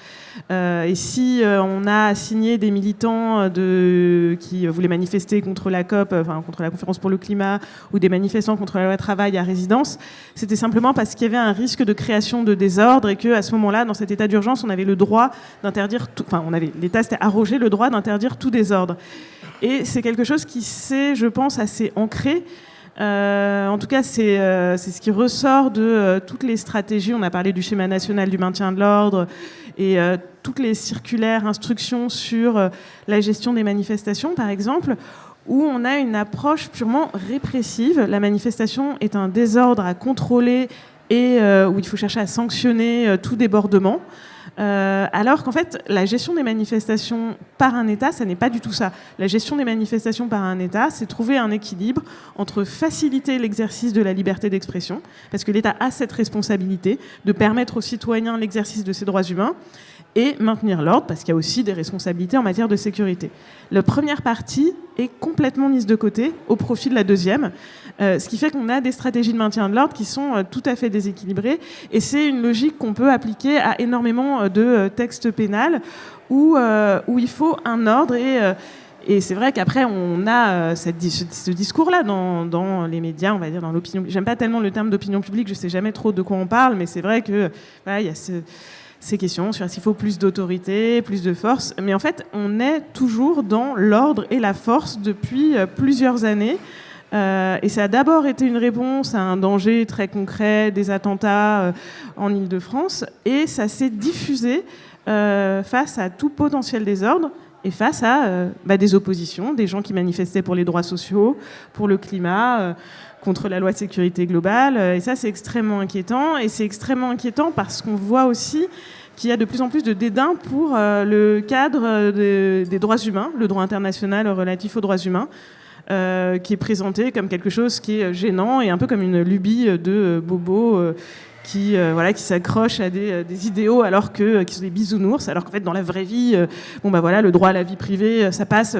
Et si on a assigné des militants qui voulaient manifester contre la COP, contre la conférence pour le climat, ou des manifestants contre la loi travail à résidence, c'était simplement parce qu'il y avait un risque de création de désordre et qu'à ce moment-là, dans cet état d'urgence, on avait le droit d'interdire tout, l'État s'était arrogé le droit d'interdire tout désordre. Et c'est quelque chose qui s'est, je pense, assez ancré. En tout cas, c'est ce qui ressort de toutes les stratégies. On a parlé du schéma national du maintien de l'ordre et toutes les circulaires, instructions sur la gestion des manifestations, par exemple, où on a une approche purement répressive. La manifestation est un désordre à contrôler et où il faut chercher à sanctionner tout débordement. Alors qu'en fait, la gestion des manifestations par un État, ça n'est pas du tout ça. La gestion des manifestations par un État, c'est trouver un équilibre entre faciliter l'exercice de la liberté d'expression, parce que l'État a cette responsabilité de permettre aux citoyens l'exercice de ses droits humains, et maintenir l'ordre, parce qu'il y a aussi des responsabilités en matière de sécurité. La première partie est complètement mise de côté au profit de la deuxième, ce qui fait qu'on a des stratégies de maintien de l'ordre qui sont tout à fait déséquilibrées, et c'est une logique qu'on peut appliquer à énormément de textes pénals où il faut un ordre, et c'est vrai qu'après on a ce discours-là dans les médias, on va dire dans l'opinion. J'aime pas tellement le terme d'opinion publique, je sais jamais trop de quoi on parle, mais c'est vrai que il y a ces questions sur s'il faut plus d'autorité, plus de force. Mais en fait, on est toujours dans l'ordre et la force depuis plusieurs années. Et ça a d'abord été une réponse à un danger très concret, des attentats en Île-de-France, et ça s'est diffusé face à tout potentiel désordre et face à des oppositions, des gens qui manifestaient pour les droits sociaux, pour le climat, contre la loi de sécurité globale. Et ça, c'est extrêmement inquiétant. Et c'est extrêmement inquiétant parce qu'on voit aussi qu'il y a de plus en plus de dédain pour le cadre des droits humains, le droit international relatif aux droits humains, qui est présenté comme quelque chose qui est gênant et un peu comme une lubie de bobos qui s'accrochent à des idéaux alors qui sont des bisounours, alors qu'en fait dans la vraie vie, le droit à la vie privée, ça passe,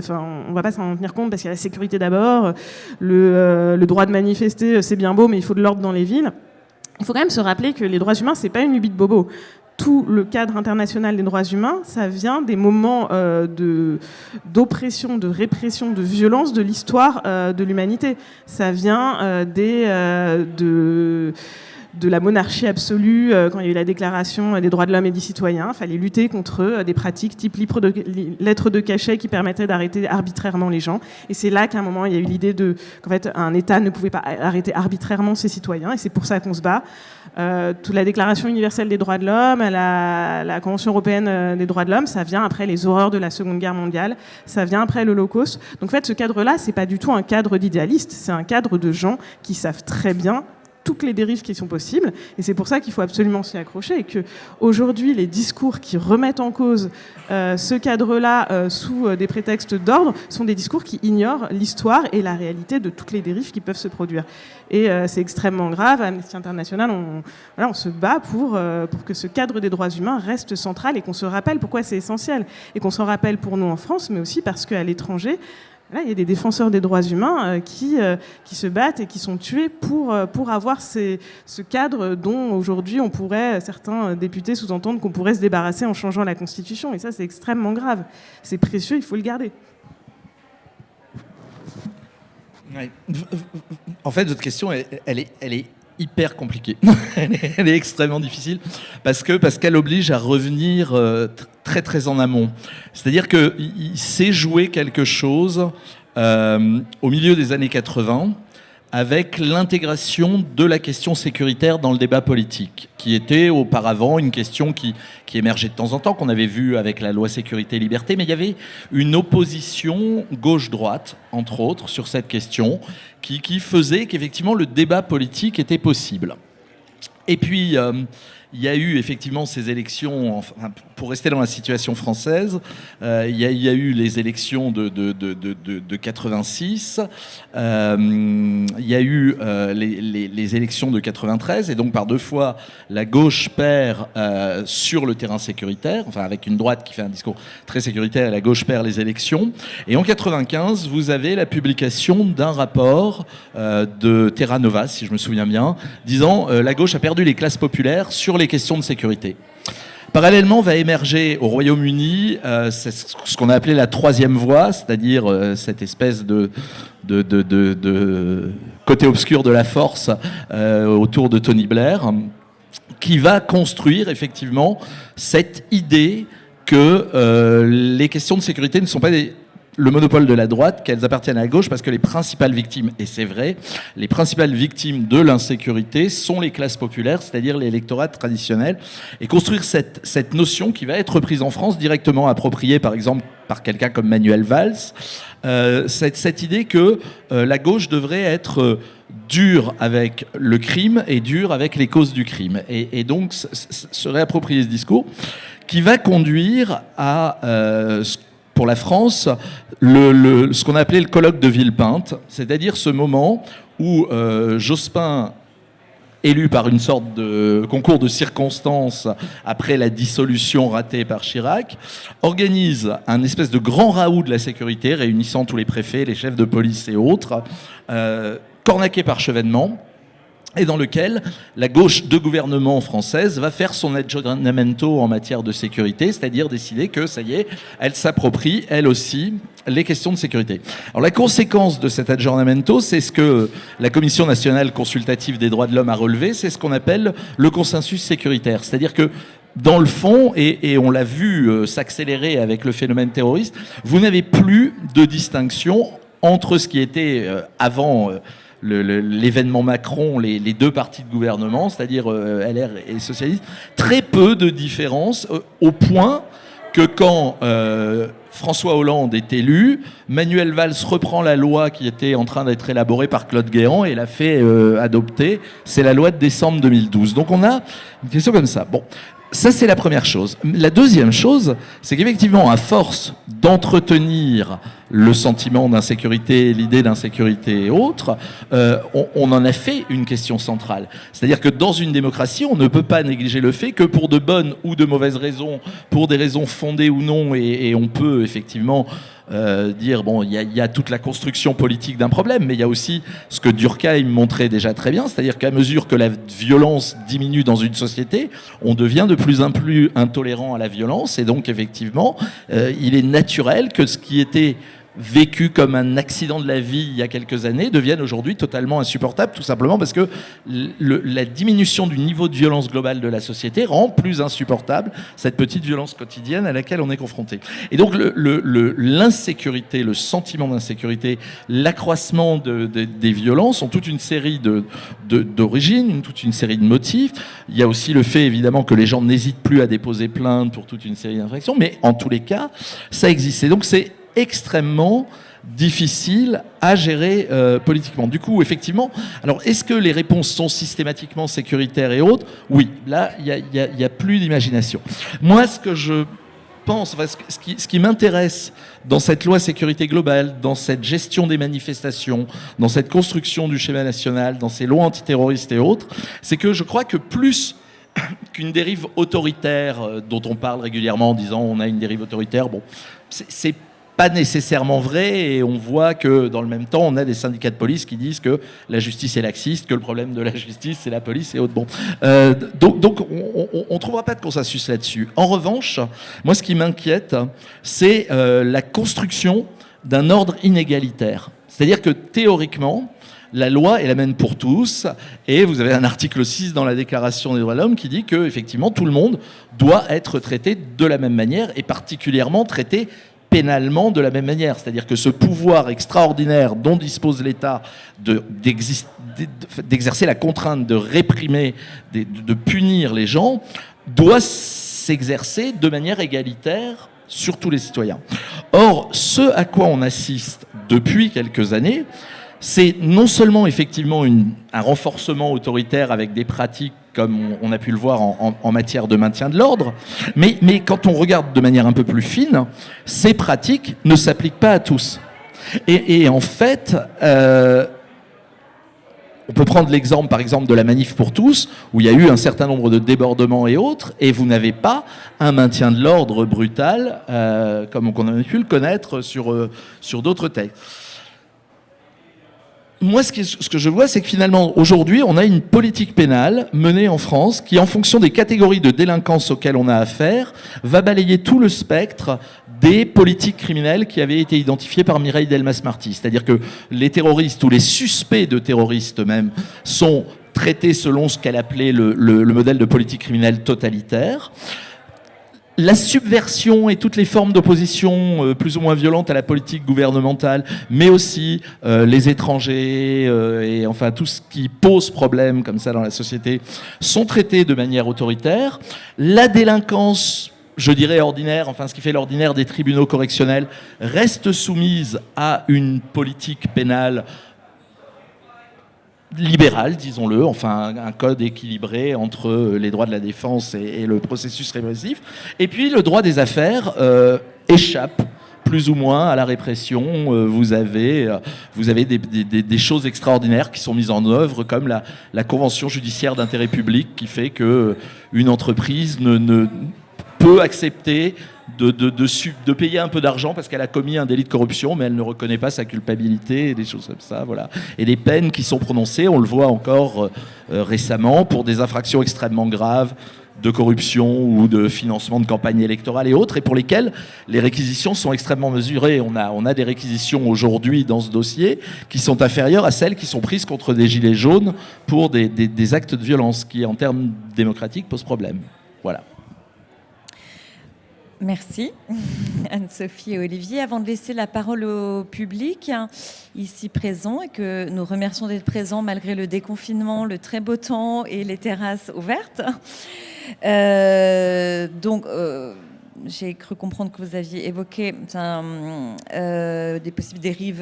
on va pas s'en tenir compte parce qu'il y a la sécurité d'abord, le droit de manifester, c'est bien beau, mais il faut de l'ordre dans les villes. Il faut quand même se rappeler que les droits humains, c'est pas une lubie de bobo. Tout le cadre international des droits humains, ça vient des moments d'oppression, de répression, de violence de l'histoire de l'humanité. Ça vient de la monarchie absolue, quand il y a eu la déclaration des droits de l'homme et des citoyens. Il fallait lutter contre des pratiques type lettres de cachet qui permettaient d'arrêter arbitrairement les gens. Et c'est là qu'à un moment, il y a eu l'idée qu'en fait, un État ne pouvait pas arrêter arbitrairement ses citoyens. Et c'est pour ça qu'on se bat. Toute la Déclaration universelle des droits de l'homme, la Convention européenne des droits de l'homme, ça vient après les horreurs de la Seconde Guerre mondiale, ça vient après l'Holocauste. Donc en fait, ce cadre-là, c'est pas du tout un cadre d'idéalistes, c'est un cadre de gens qui savent très bien toutes les dérives qui sont possibles, et c'est pour ça qu'il faut absolument s'y accrocher, et qu'aujourd'hui, les discours qui remettent en cause ce cadre-là sous des prétextes d'ordre sont des discours qui ignorent l'histoire et la réalité de toutes les dérives qui peuvent se produire. Et c'est extrêmement grave. À Amnesty International, on se bat pour que ce cadre des droits humains reste central et qu'on se rappelle pourquoi c'est essentiel, et qu'on s'en rappelle pour nous en France, mais aussi parce qu'à l'étranger, là, il y a des défenseurs des droits humains qui se battent et qui sont tués pour avoir ce cadre dont aujourd'hui certains députés sous-entendent qu'on pourrait se débarrasser en changeant la Constitution. Et ça, c'est extrêmement grave. C'est précieux, il faut le garder. Ouais. En fait, votre question, elle est hyper compliquée. Elle est extrêmement difficile parce qu'elle oblige à revenir très très en amont. C'est-à-dire qu'il s'est joué quelque chose au milieu des années 80 avec l'intégration de la question sécuritaire dans le débat politique, qui était auparavant une question qui émergeait de temps en temps, qu'on avait vu avec la loi sécurité et liberté, mais il y avait une opposition gauche-droite, entre autres, sur cette question, qui faisait qu'effectivement le débat politique était possible. Et puis, il y a eu effectivement ces élections, pour rester dans la situation française, il y a eu les élections de 86, il y a eu les élections de 93, et donc par deux fois, la gauche perd sur le terrain sécuritaire, avec une droite qui fait un discours très sécuritaire, et la gauche perd les élections. Et en 95, vous avez la publication d'un rapport de Terra Nova, si je me souviens bien, disant la gauche a perdu les classes populaires sur les questions de sécurité. Parallèlement, va émerger au Royaume-Uni ce qu'on a appelé la troisième voie, c'est-à-dire cette espèce de côté obscur de la force autour de Tony Blair, qui va construire effectivement cette idée que les questions de sécurité ne sont pas le monopole de la droite, qu'elles appartiennent à la gauche, parce que les principales victimes, et c'est vrai, les principales victimes de l'insécurité sont les classes populaires, c'est-à-dire l'électorat traditionnel, et construire cette notion qui va être reprise en France, directement appropriée par exemple par quelqu'un comme Manuel Valls, cette idée que la gauche devrait être dure avec le crime et dure avec les causes du crime, et donc se réapproprier ce discours qui va conduire à pour la France, ce qu'on a appelé le colloque de Villepinte, c'est-à-dire ce moment où Jospin, élu par une sorte de concours de circonstances après la dissolution ratée par Chirac, organise un espèce de grand raout de la sécurité, réunissant tous les préfets, les chefs de police et autres, cornaqué par Chevènement, et dans lequel la gauche de gouvernement française va faire son aggiornamento en matière de sécurité, c'est-à-dire décider que, ça y est, elle s'approprie, elle aussi, les questions de sécurité. Alors la conséquence de cet aggiornamento, c'est ce que la Commission nationale consultative des droits de l'homme a relevé, c'est ce qu'on appelle le consensus sécuritaire. C'est-à-dire que dans le fond, et on l'a vu s'accélérer avec le phénomène terroriste, vous n'avez plus de distinction entre ce qui était avant l'événement Macron, les deux partis de gouvernement, c'est-à-dire LR et socialistes, très peu de différences, au point que quand François Hollande est élu, Manuel Valls reprend la loi qui était en train d'être élaborée par Claude Guéant et l'a fait adopter. C'est la loi de décembre 2012. Donc on a une question comme ça. Bon, ça c'est la première chose. La deuxième chose, c'est qu'effectivement, à force d'entretenir le sentiment d'insécurité, l'idée d'insécurité et autres, on en a fait une question centrale. C'est-à-dire que dans une démocratie, on ne peut pas négliger le fait que pour de bonnes ou de mauvaises raisons, pour des raisons fondées ou non, et on peut effectivement dire, bon, il y a toute la construction politique d'un problème, mais il y a aussi ce que Durkheim montrait déjà très bien, c'est-à-dire qu'à mesure que la violence diminue dans une société, on devient de plus en plus intolérant à la violence, et donc effectivement, il est naturel que ce qui était vécu comme un accident de la vie il y a quelques années deviennent aujourd'hui totalement insupportables, tout simplement parce que la diminution du niveau de violence globale de la société rend plus insupportable cette petite violence quotidienne à laquelle on est confronté. Et donc l'insécurité, le sentiment d'insécurité, l'accroissement des violences ont toute une série d'origines, toute une série de motifs. Il y a aussi le fait évidemment que les gens n'hésitent plus à déposer plainte pour toute une série d'infractions, mais en tous les cas, ça existe. Et donc c'est extrêmement difficile à gérer politiquement. Du coup, effectivement, alors est-ce que les réponses sont systématiquement sécuritaires et autres ? Oui, là, il y a plus d'imagination. Moi, ce que je pense, enfin, ce qui m'intéresse dans cette loi sécurité globale, dans cette gestion des manifestations, dans cette construction du schéma national, dans ces lois antiterroristes et autres, c'est que je crois que plus qu'une dérive autoritaire dont on parle régulièrement en disant on a une dérive autoritaire, bon, c'est pas nécessairement vrai, et on voit que dans le même temps on a des syndicats de police qui disent que la justice est laxiste, que le problème de la justice c'est la police et autres. Bon, donc on trouvera pas de consensus là-dessus. En revanche, moi ce qui m'inquiète, c'est la construction d'un ordre inégalitaire. C'est-à-dire que théoriquement, la loi est la même pour tous, et vous avez un article 6 dans la Déclaration des droits de l'homme qui dit que effectivement tout le monde doit être traité de la même manière, et particulièrement traité pénalement de la même manière. C'est-à-dire que ce pouvoir extraordinaire dont dispose l'État d'exercer la contrainte de réprimer, de punir les gens, doit s'exercer de manière égalitaire sur tous les citoyens. Or, ce à quoi on assiste depuis quelques années, c'est non seulement effectivement un renforcement autoritaire avec des pratiques comme on a pu le voir en matière de maintien de l'ordre, mais quand on regarde de manière un peu plus fine, ces pratiques ne s'appliquent pas à tous. Et en fait, on peut prendre l'exemple, par exemple, de la manif pour tous, où il y a eu un certain nombre de débordements et autres, et vous n'avez pas un maintien de l'ordre brutal, comme on a pu le connaître sur d'autres textes. Moi, ce que je vois, c'est que finalement, aujourd'hui, on a une politique pénale menée en France qui, en fonction des catégories de délinquance auxquelles on a affaire, va balayer tout le spectre des politiques criminelles qui avaient été identifiées par Mireille Delmas-Marty. C'est-à-dire que les terroristes ou les suspects de terroristes même sont traités selon ce qu'elle appelait le modèle de politique criminelle totalitaire. La subversion et toutes les formes d'opposition plus ou moins violentes à la politique gouvernementale, mais aussi les étrangers et enfin tout ce qui pose problème comme ça dans la société, sont traités de manière autoritaire. La délinquance, je dirais ordinaire, enfin ce qui fait l'ordinaire des tribunaux correctionnels, reste soumise à une politique pénale libéral, disons-le, enfin un code équilibré entre les droits de la défense et le processus répressif. Et puis le droit des affaires échappe plus ou moins à la répression. Vous avez des choses extraordinaires qui sont mises en œuvre, comme la convention judiciaire d'intérêt public qui fait qu'une entreprise ne peut accepter de payer un peu d'argent parce qu'elle a commis un délit de corruption, mais elle ne reconnaît pas sa culpabilité et des choses comme ça, voilà. Et les peines qui sont prononcées, on le voit encore récemment, pour des infractions extrêmement graves de corruption ou de financement de campagne électorale et autres, et pour lesquelles les réquisitions sont extrêmement mesurées. On a des réquisitions aujourd'hui dans ce dossier qui sont inférieures à celles qui sont prises contre des gilets jaunes pour des actes de violence qui, en termes démocratiques, posent problème. Voilà. Merci Anne-Sophie et Olivier. Avant de laisser la parole au public ici présent, et que nous remercions d'être présents malgré le déconfinement, le très beau temps et les terrasses ouvertes. J'ai cru comprendre que vous aviez évoqué des possibles dérives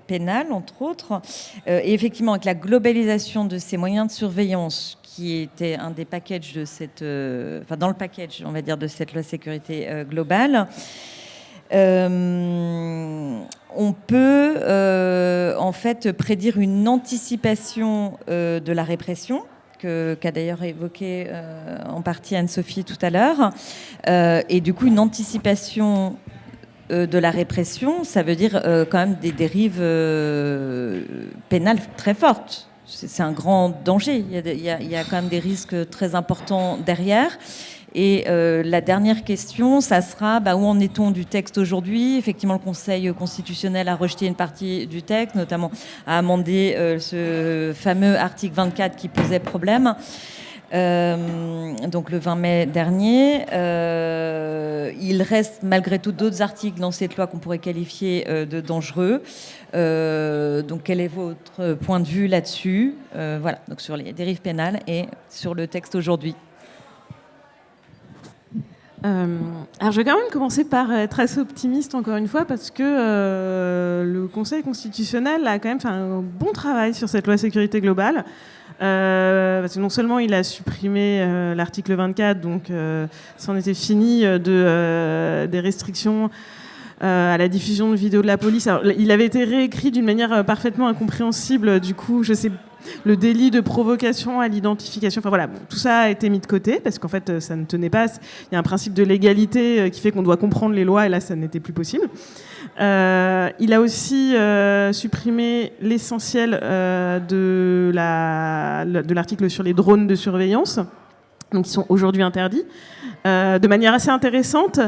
pénales, entre autres. Et effectivement, avec la globalisation de ces moyens de surveillance, qui était un des packages de cette... dans le package, on va dire, de cette loi sécurité globale, on peut en fait prédire une anticipation de la répression, qu'a d'ailleurs évoqué en partie Anne-Sophie tout à l'heure. Et du coup, une anticipation de la répression, ça veut dire quand même des dérives pénales très fortes. C'est un grand danger. Il y a quand même des risques très importants derrière. Et la dernière question, ça sera où en est-on du texte aujourd'hui ? Effectivement, le Conseil constitutionnel a rejeté une partie du texte, notamment a amendé ce fameux article 24 qui posait problème. Donc le 20 mai dernier. Il reste malgré tout d'autres articles dans cette loi qu'on pourrait qualifier de dangereux. Donc quel est votre point de vue là-dessus ? Voilà, donc sur les dérives pénales et sur le texte aujourd'hui. Alors je vais quand même commencer par être assez optimiste encore une fois, parce que le Conseil constitutionnel a quand même fait un bon travail sur cette loi sécurité globale. Parce que non seulement il a supprimé l'article 24, donc c'en était fini des restrictions à la diffusion de vidéos de la police. Alors, il avait été réécrit d'une manière parfaitement incompréhensible, du coup, le délit de provocation à l'identification, enfin voilà, tout ça a été mis de côté parce qu'en fait ça ne tenait pas. Il y a un principe de légalité qui fait qu'on doit comprendre les lois, et là ça n'était plus possible. Il a aussi supprimé l'essentiel de l'article sur les drones de surveillance, donc qui sont aujourd'hui interdits. De manière assez intéressante,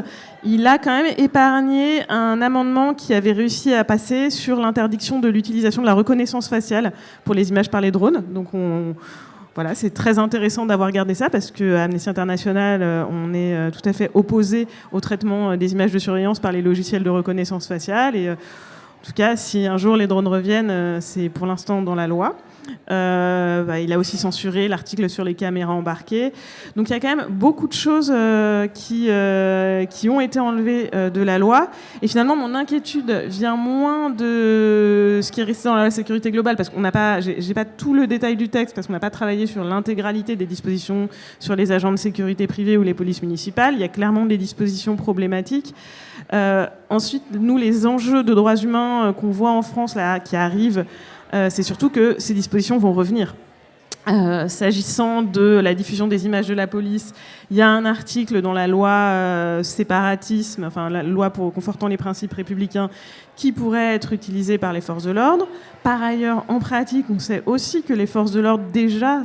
il a quand même épargné un amendement qui avait réussi à passer sur l'interdiction de l'utilisation de la reconnaissance faciale pour les images par les drones. Donc voilà, c'est très intéressant d'avoir gardé ça, parce qu'à Amnesty International, on est tout à fait opposé au traitement des images de surveillance par les logiciels de reconnaissance faciale. Et en tout cas, si un jour les drones reviennent, c'est pour l'instant dans la loi. Il a aussi censuré l'article sur les caméras embarquées. Donc il y a quand même beaucoup de choses qui ont été enlevées de la loi. Et finalement, mon inquiétude vient moins de ce qui est resté dans la loi sécurité globale, parce qu'on n'a pas, j'ai pas tout le détail du texte, parce qu'on n'a pas travaillé sur l'intégralité des dispositions sur les agents de sécurité privée ou les polices municipales. Il y a clairement des dispositions problématiques. Ensuite, nous, les enjeux de droits humains qu'on voit en France là, qui arrivent, c'est surtout que ces dispositions vont revenir. S'agissant de la diffusion des images de la police, il y a un article dans la loi séparatisme, enfin la loi pour confortant les principes républicains, qui pourrait être utilisé par les forces de l'ordre. Par ailleurs, en pratique, on sait aussi que les forces de l'ordre déjà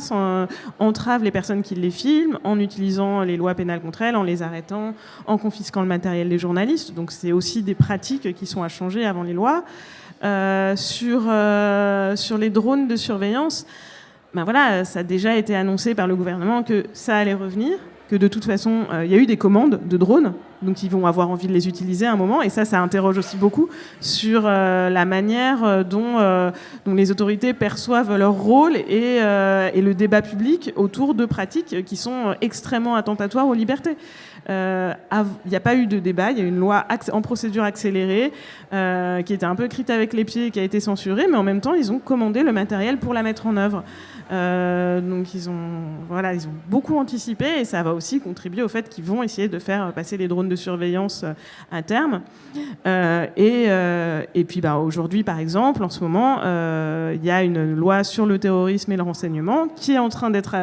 entravent les personnes qui les filment en utilisant les lois pénales contre elles, en les arrêtant, en confisquant le matériel des journalistes. Donc c'est aussi des pratiques qui sont à changer avant les lois. Sur les drones de surveillance, voilà, ça a déjà été annoncé par le gouvernement que ça allait revenir, que de toute façon, il y a eu des commandes de drones, donc ils vont avoir envie de les utiliser à un moment, et ça interroge aussi beaucoup sur la manière dont les autorités perçoivent leur rôle et le débat public autour de pratiques qui sont extrêmement attentatoires aux libertés. Il n'y a pas eu de débat, il y a une loi en procédure accélérée qui était un peu écrite avec les pieds et qui a été censurée, mais en même temps, ils ont commandé le matériel pour la mettre en œuvre. Donc ils ont beaucoup anticipé, et ça va aussi contribuer au fait qu'ils vont essayer de faire passer les drones de surveillance à terme. Et puis aujourd'hui, par exemple, en ce moment, il y a une loi sur le terrorisme et le renseignement qui est en train d'être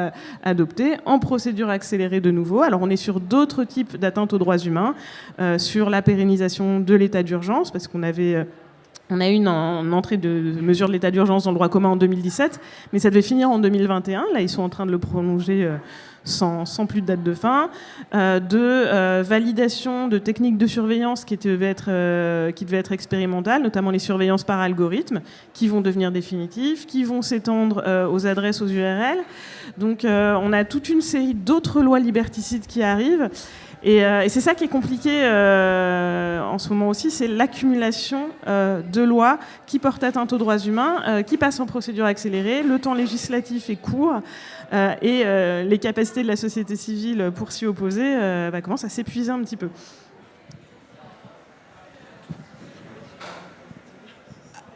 adoptée en procédure accélérée de nouveau. Alors on est sur d'autres types d'atteintes aux droits humains, sur la pérennisation de l'état d'urgence, parce qu'on a eu une entrée de mesure de l'état d'urgence dans le droit commun en 2017, mais ça devait finir en 2021. Là, ils sont en train de le prolonger sans plus de date de fin. Validation de techniques de surveillance qui devaient être expérimentales, notamment les surveillances par algorithme, qui vont devenir définitives, qui vont s'étendre aux adresses, aux URL. Donc, on a toute une série d'autres lois liberticides qui arrivent. Et c'est ça qui est compliqué en ce moment aussi, c'est l'accumulation de lois qui portent atteinte aux droits humains, qui passent en procédure accélérée, le temps législatif est court, et les capacités de la société civile pour s'y opposer commencent à s'épuiser un petit peu.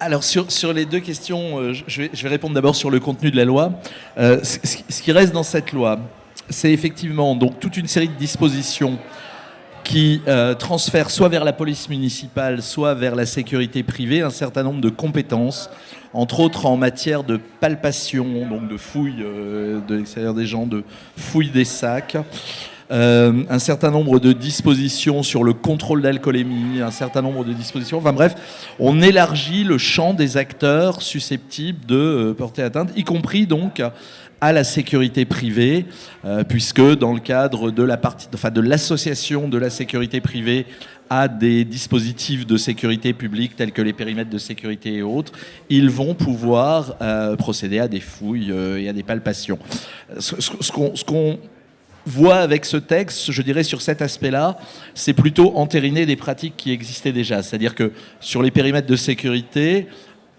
Alors sur les deux questions, je vais répondre d'abord sur le contenu de la loi. Ce qui reste dans cette loi, c'est effectivement donc toute une série de dispositions qui transfèrent soit vers la police municipale, soit vers la sécurité privée un certain nombre de compétences, entre autres en matière de palpation, donc de fouilles de l'extérieur des gens, de fouilles des sacs. Un certain nombre de dispositions sur le contrôle d'alcoolémie, un certain nombre de dispositions. Enfin bref, on élargit le champ des acteurs susceptibles de porter atteinte, y compris donc à la sécurité privée, puisque dans le cadre de l'association de la sécurité privée à des dispositifs de sécurité publique tels que les périmètres de sécurité et autres, ils vont pouvoir procéder à des fouilles et à des palpations. Ce qu'on voit avec ce texte, je dirais sur cet aspect-là, c'est plutôt entériner des pratiques qui existaient déjà. C'est-à-dire que sur les périmètres de sécurité,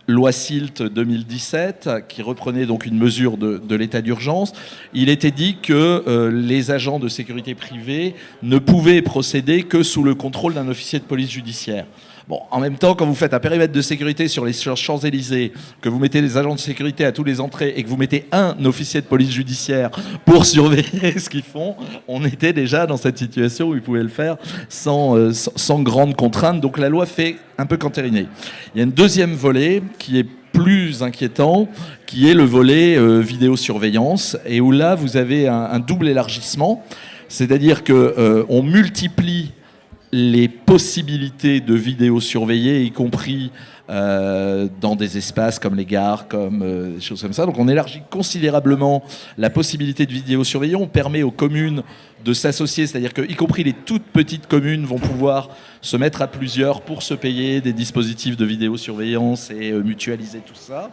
loi SILT 2017, qui reprenait donc une mesure de l'état d'urgence, il était dit que les agents de sécurité privée ne pouvaient procéder que sous le contrôle d'un officier de police judiciaire. Bon, en même temps, quand vous faites un périmètre de sécurité sur les Champs-Élysées, que vous mettez des agents de sécurité à tous les entrées et que vous mettez un officier de police judiciaire pour surveiller ce qu'ils font, on était déjà dans cette situation où ils pouvaient le faire sans grande contrainte. Donc la loi fait un peu qu'entériner. Il y a un deuxième volet qui est plus inquiétant, qui est le volet vidéosurveillance, et où là, vous avez un double élargissement, c'est-à-dire qu'on multiplie les possibilités de vidéosurveiller, y compris dans des espaces comme les gares, comme des choses comme ça. Donc on élargit considérablement la possibilité de vidéosurveiller. On permet aux communes de s'associer, c'est-à-dire que, y compris les toutes petites communes, vont pouvoir se mettre à plusieurs pour se payer des dispositifs de vidéosurveillance et mutualiser tout ça.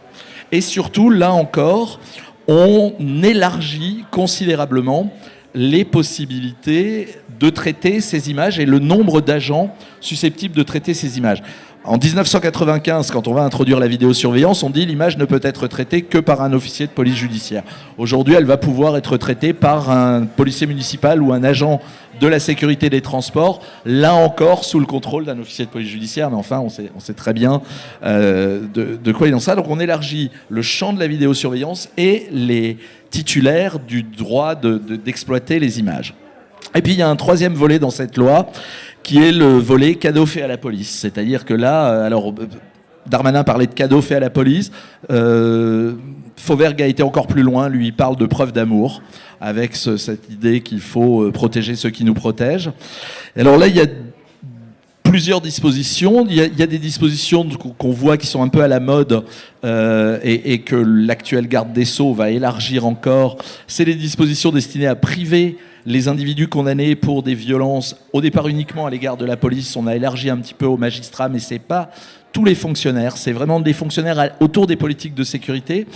Et surtout, là encore, on élargit considérablement les possibilités de traiter ces images et le nombre d'agents susceptibles de traiter ces images. En 1995, quand on va introduire la vidéosurveillance, on dit l'image ne peut être traitée que par un officier de police judiciaire. Aujourd'hui, elle va pouvoir être traitée par un policier municipal ou un agent de la sécurité des transports, là encore sous le contrôle d'un officier de police judiciaire, mais enfin on sait très bien de quoi il en est ça. Donc on élargit le champ de la vidéosurveillance et les titulaires du droit d'exploiter les images. Et puis il y a un troisième volet dans cette loi qui est le volet cadeau fait à la police. C'est-à-dire que là, alors Darmanin parlait de cadeau fait à la police, Fauvergue a été encore plus loin, lui il parle de preuve d'amour, avec cette idée qu'il faut protéger ceux qui nous protègent. Et alors là, il y a plusieurs dispositions. Il y a des dispositions qu'on voit qui sont un peu à la mode et que l'actuel garde des Sceaux va élargir encore. C'est les dispositions destinées à priver les individus condamnés pour des violences, au départ uniquement à l'égard de la police. On a élargi un petit peu aux magistrats, mais c'est pas tous les fonctionnaires, c'est vraiment des fonctionnaires autour des politiques de sécurité.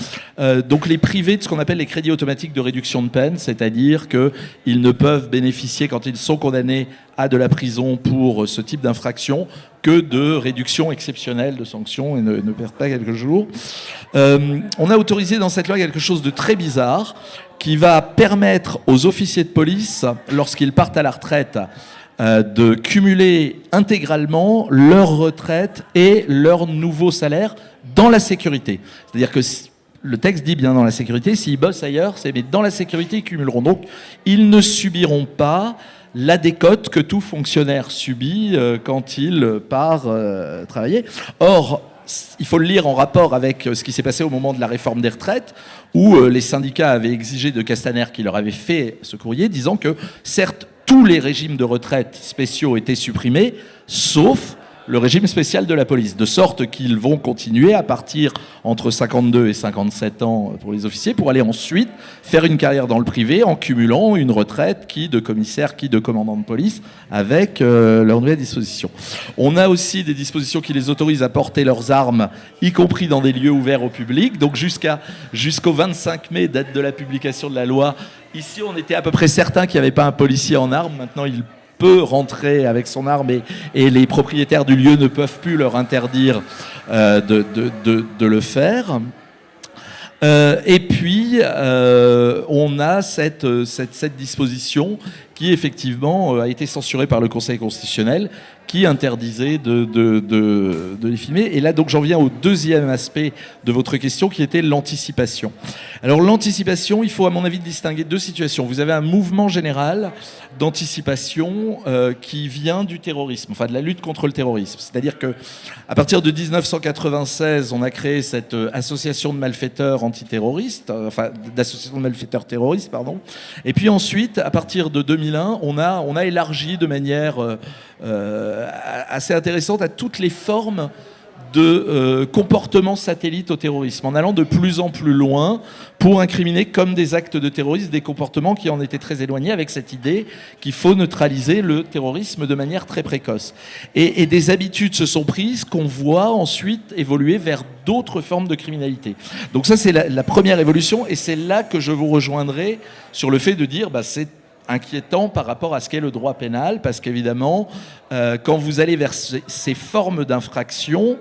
Donc les privés de ce qu'on appelle les crédits automatiques de réduction de peine, c'est-à-dire qu'ils ne peuvent bénéficier, quand ils sont condamnés à de la prison pour ce type d'infraction, que de réduction exceptionnelle de sanctions et ne perdent pas quelques jours. On a autorisé dans cette loi quelque chose de très bizarre qui va permettre aux officiers de police, lorsqu'ils partent à la retraite, de cumuler intégralement leur retraite et leur nouveau salaire dans la sécurité. C'est-à-dire que le texte dit bien dans la sécurité, s'ils bossent ailleurs, mais dans la sécurité, ils cumuleront. Donc, ils ne subiront pas la décote que tout fonctionnaire subit quand il part travailler. Or, il faut le lire en rapport avec ce qui s'est passé au moment de la réforme des retraites, où les syndicats avaient exigé de Castaner qu'il leur avait fait ce courrier, disant que, certes, tous les régimes de retraite spéciaux étaient supprimés, sauf le régime spécial de la police, de sorte qu'ils vont continuer à partir entre 52 et 57 ans pour les officiers, pour aller ensuite faire une carrière dans le privé en cumulant une retraite, qui de commissaire, qui de commandant de police, avec leurs nouvelles dispositions. On a aussi des dispositions qui les autorisent à porter leurs armes, y compris dans des lieux ouverts au public. Donc jusqu'au 25 mai, date de la publication de la loi, ici on était à peu près certain qu'il n'y avait pas un policier en armes. Maintenant il peut rentrer avec son arme et les propriétaires du lieu ne peuvent plus leur interdire de le faire. Et puis, on a cette disposition qui, effectivement, a été censurée par le Conseil constitutionnel, qui interdisait de les filmer. Et là, donc, j'en viens au deuxième aspect de votre question, qui était l'anticipation. Alors, l'anticipation, il faut, à mon avis, distinguer deux situations. Vous avez un mouvement général d'anticipation qui vient du terrorisme, enfin de la lutte contre le terrorisme. C'est-à-dire que, à partir de 1996, on a créé cette association de malfaiteurs antiterroristes, enfin d'association de malfaiteurs terroristes, pardon. Et puis ensuite, à partir de 2001, on a élargi de manière assez intéressante à toutes les formes de comportements satellites au terrorisme, en allant de plus en plus loin pour incriminer comme des actes de terrorisme des comportements qui en étaient très éloignés, avec cette idée qu'il faut neutraliser le terrorisme de manière très précoce. Et des habitudes se sont prises qu'on voit ensuite évoluer vers d'autres formes de criminalité. Donc ça, c'est la première évolution, et c'est là que je vous rejoindrai sur le fait de dire c'est inquiétant par rapport à ce qu'est le droit pénal, parce qu'évidemment, quand vous allez vers ces formes d'infraction,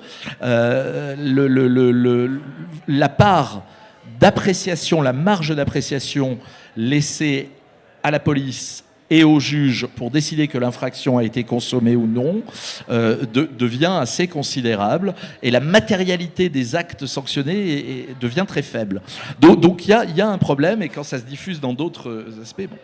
la part d'appréciation, la marge d'appréciation laissée à la police et au juge pour décider que l'infraction a été consommée ou non, devient assez considérable, et la matérialité des actes sanctionnés devient très faible. Donc il y a un problème, et quand ça se diffuse dans d'autres aspects... Bon.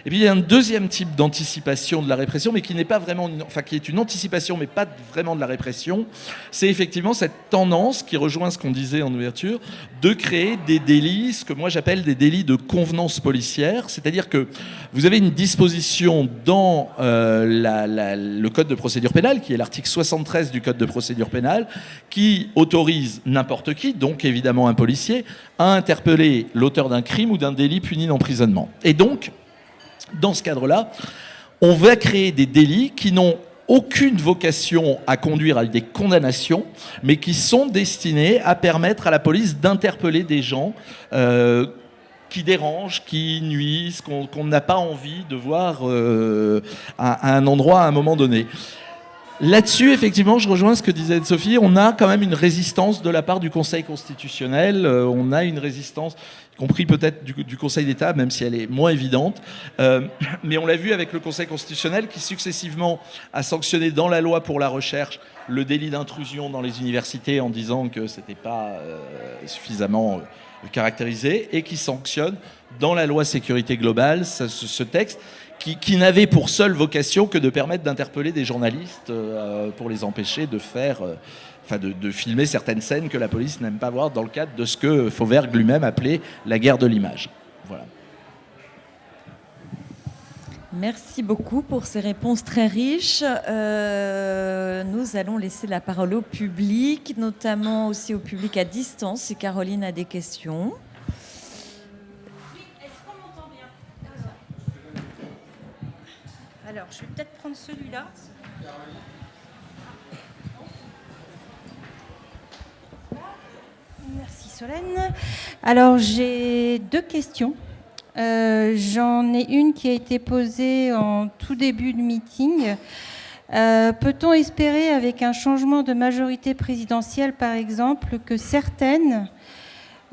Et puis il y a un deuxième type d'anticipation de la répression, mais qui n'est pas vraiment, qui est une anticipation, mais pas vraiment de la répression. C'est effectivement cette tendance qui rejoint ce qu'on disait en ouverture, de créer des délits, ce que moi j'appelle des délits de convenance policière, c'est-à-dire que vous avez une disposition dans le Code de procédure pénale, qui est l'article 73 du Code de procédure pénale, qui autorise n'importe qui, donc évidemment un policier, à interpeller l'auteur d'un crime ou d'un délit puni d'emprisonnement. Et donc, dans ce cadre-là, on va créer des délits qui n'ont aucune vocation à conduire à des condamnations, mais qui sont destinés à permettre à la police d'interpeller des gens qui dérangent, qui nuisent, qu'on n'a pas envie de voir à un endroit à un moment donné. Là-dessus, effectivement, je rejoins ce que disait Sophie, on a quand même une résistance de la part du Conseil constitutionnel, on a une résistance, y compris peut-être du Conseil d'État, même si elle est moins évidente, mais on l'a vu avec le Conseil constitutionnel qui successivement a sanctionné dans la loi pour la recherche le délit d'intrusion dans les universités en disant que ce n'était pas suffisamment caractérisé, et qui sanctionne dans la loi sécurité globale ce texte qui n'avait pour seule vocation que de permettre d'interpeller des journalistes pour les empêcher de faire, de filmer certaines scènes que la police n'aime pas voir dans le cadre de ce que Fauvergue lui-même appelait la guerre de l'image. Voilà. Merci beaucoup pour ces réponses très riches. Nous allons laisser la parole au public, notamment aussi au public à distance, si Caroline a des questions. Alors, je vais peut-être prendre celui-là. Merci Solène. Alors, j'ai deux questions. J'en ai une qui a été posée en tout début de meeting. Peut-on espérer, avec un changement de majorité présidentielle, par exemple, que certaines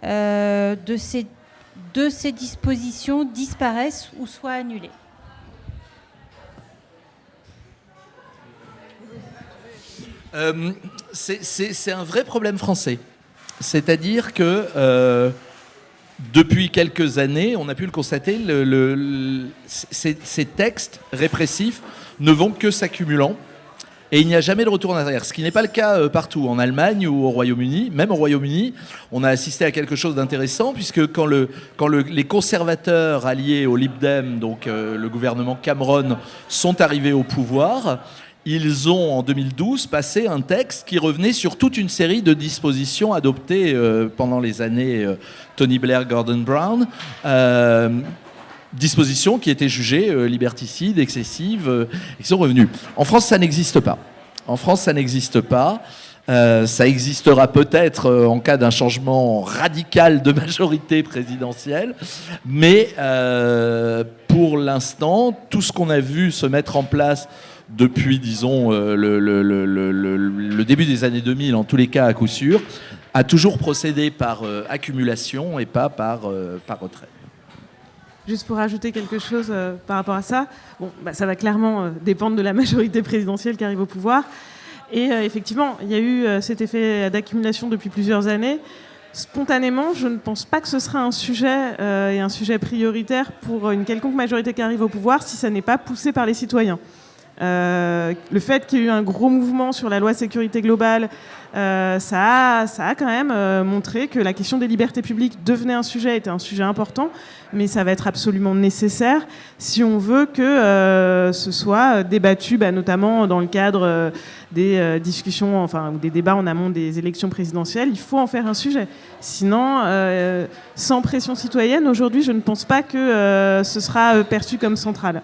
de ces dispositions disparaissent ou soient annulées ? C'est un vrai problème français. C'est-à-dire que depuis quelques années, on a pu le constater, ces textes répressifs ne vont que s'accumulant, et il n'y a jamais de retour en arrière. Ce qui n'est pas le cas partout, en Allemagne ou au Royaume-Uni. Même au Royaume-Uni, on a assisté à quelque chose d'intéressant, puisque quand les conservateurs alliés au Lib Dem, donc le gouvernement Cameron, sont arrivés au pouvoir, ils ont, en 2012, passé un texte qui revenait sur toute une série de dispositions adoptées pendant les années Tony Blair, Gordon Brown, dispositions qui étaient jugées liberticides, excessives, et qui sont revenues. En France, ça n'existe pas. En France, ça n'existe pas. Ça existera peut-être en cas d'un changement radical de majorité présidentielle, mais pour l'instant, tout ce qu'on a vu se mettre en place depuis, disons, le début des années 2000, en tous les cas à coup sûr, a toujours procédé par accumulation et pas par retrait. Juste pour ajouter quelque chose par rapport à ça, bon, ça va clairement dépendre de la majorité présidentielle qui arrive au pouvoir. Et effectivement, il y a eu cet effet d'accumulation depuis plusieurs années. Spontanément, je ne pense pas que ce sera un sujet et un sujet prioritaire pour une quelconque majorité qui arrive au pouvoir si ça n'est pas poussé par les citoyens. Le fait qu'il y ait eu un gros mouvement sur la loi sécurité globale, ça a quand même montré que la question des libertés publiques devenait un sujet, était un sujet important, mais ça va être absolument nécessaire si on veut que ce soit débattu, notamment dans le cadre des discussions, ou des débats en amont des élections présidentielles. Il faut en faire un sujet. Sinon, sans pression citoyenne, aujourd'hui, je ne pense pas que ce sera perçu comme central.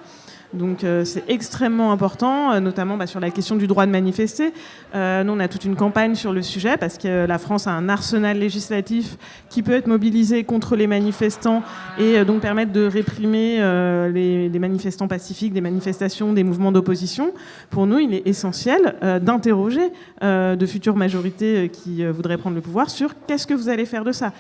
Donc c'est extrêmement important, notamment sur la question du droit de manifester. Nous, on a toute une campagne sur le sujet parce que la France a un arsenal législatif qui peut être mobilisé contre les manifestants et donc permettre de réprimer les manifestants pacifiques, des manifestations, des mouvements d'opposition. Pour nous, il est essentiel d'interroger de futures majorités qui voudraient prendre le pouvoir sur qu'est-ce que vous allez faire de ça.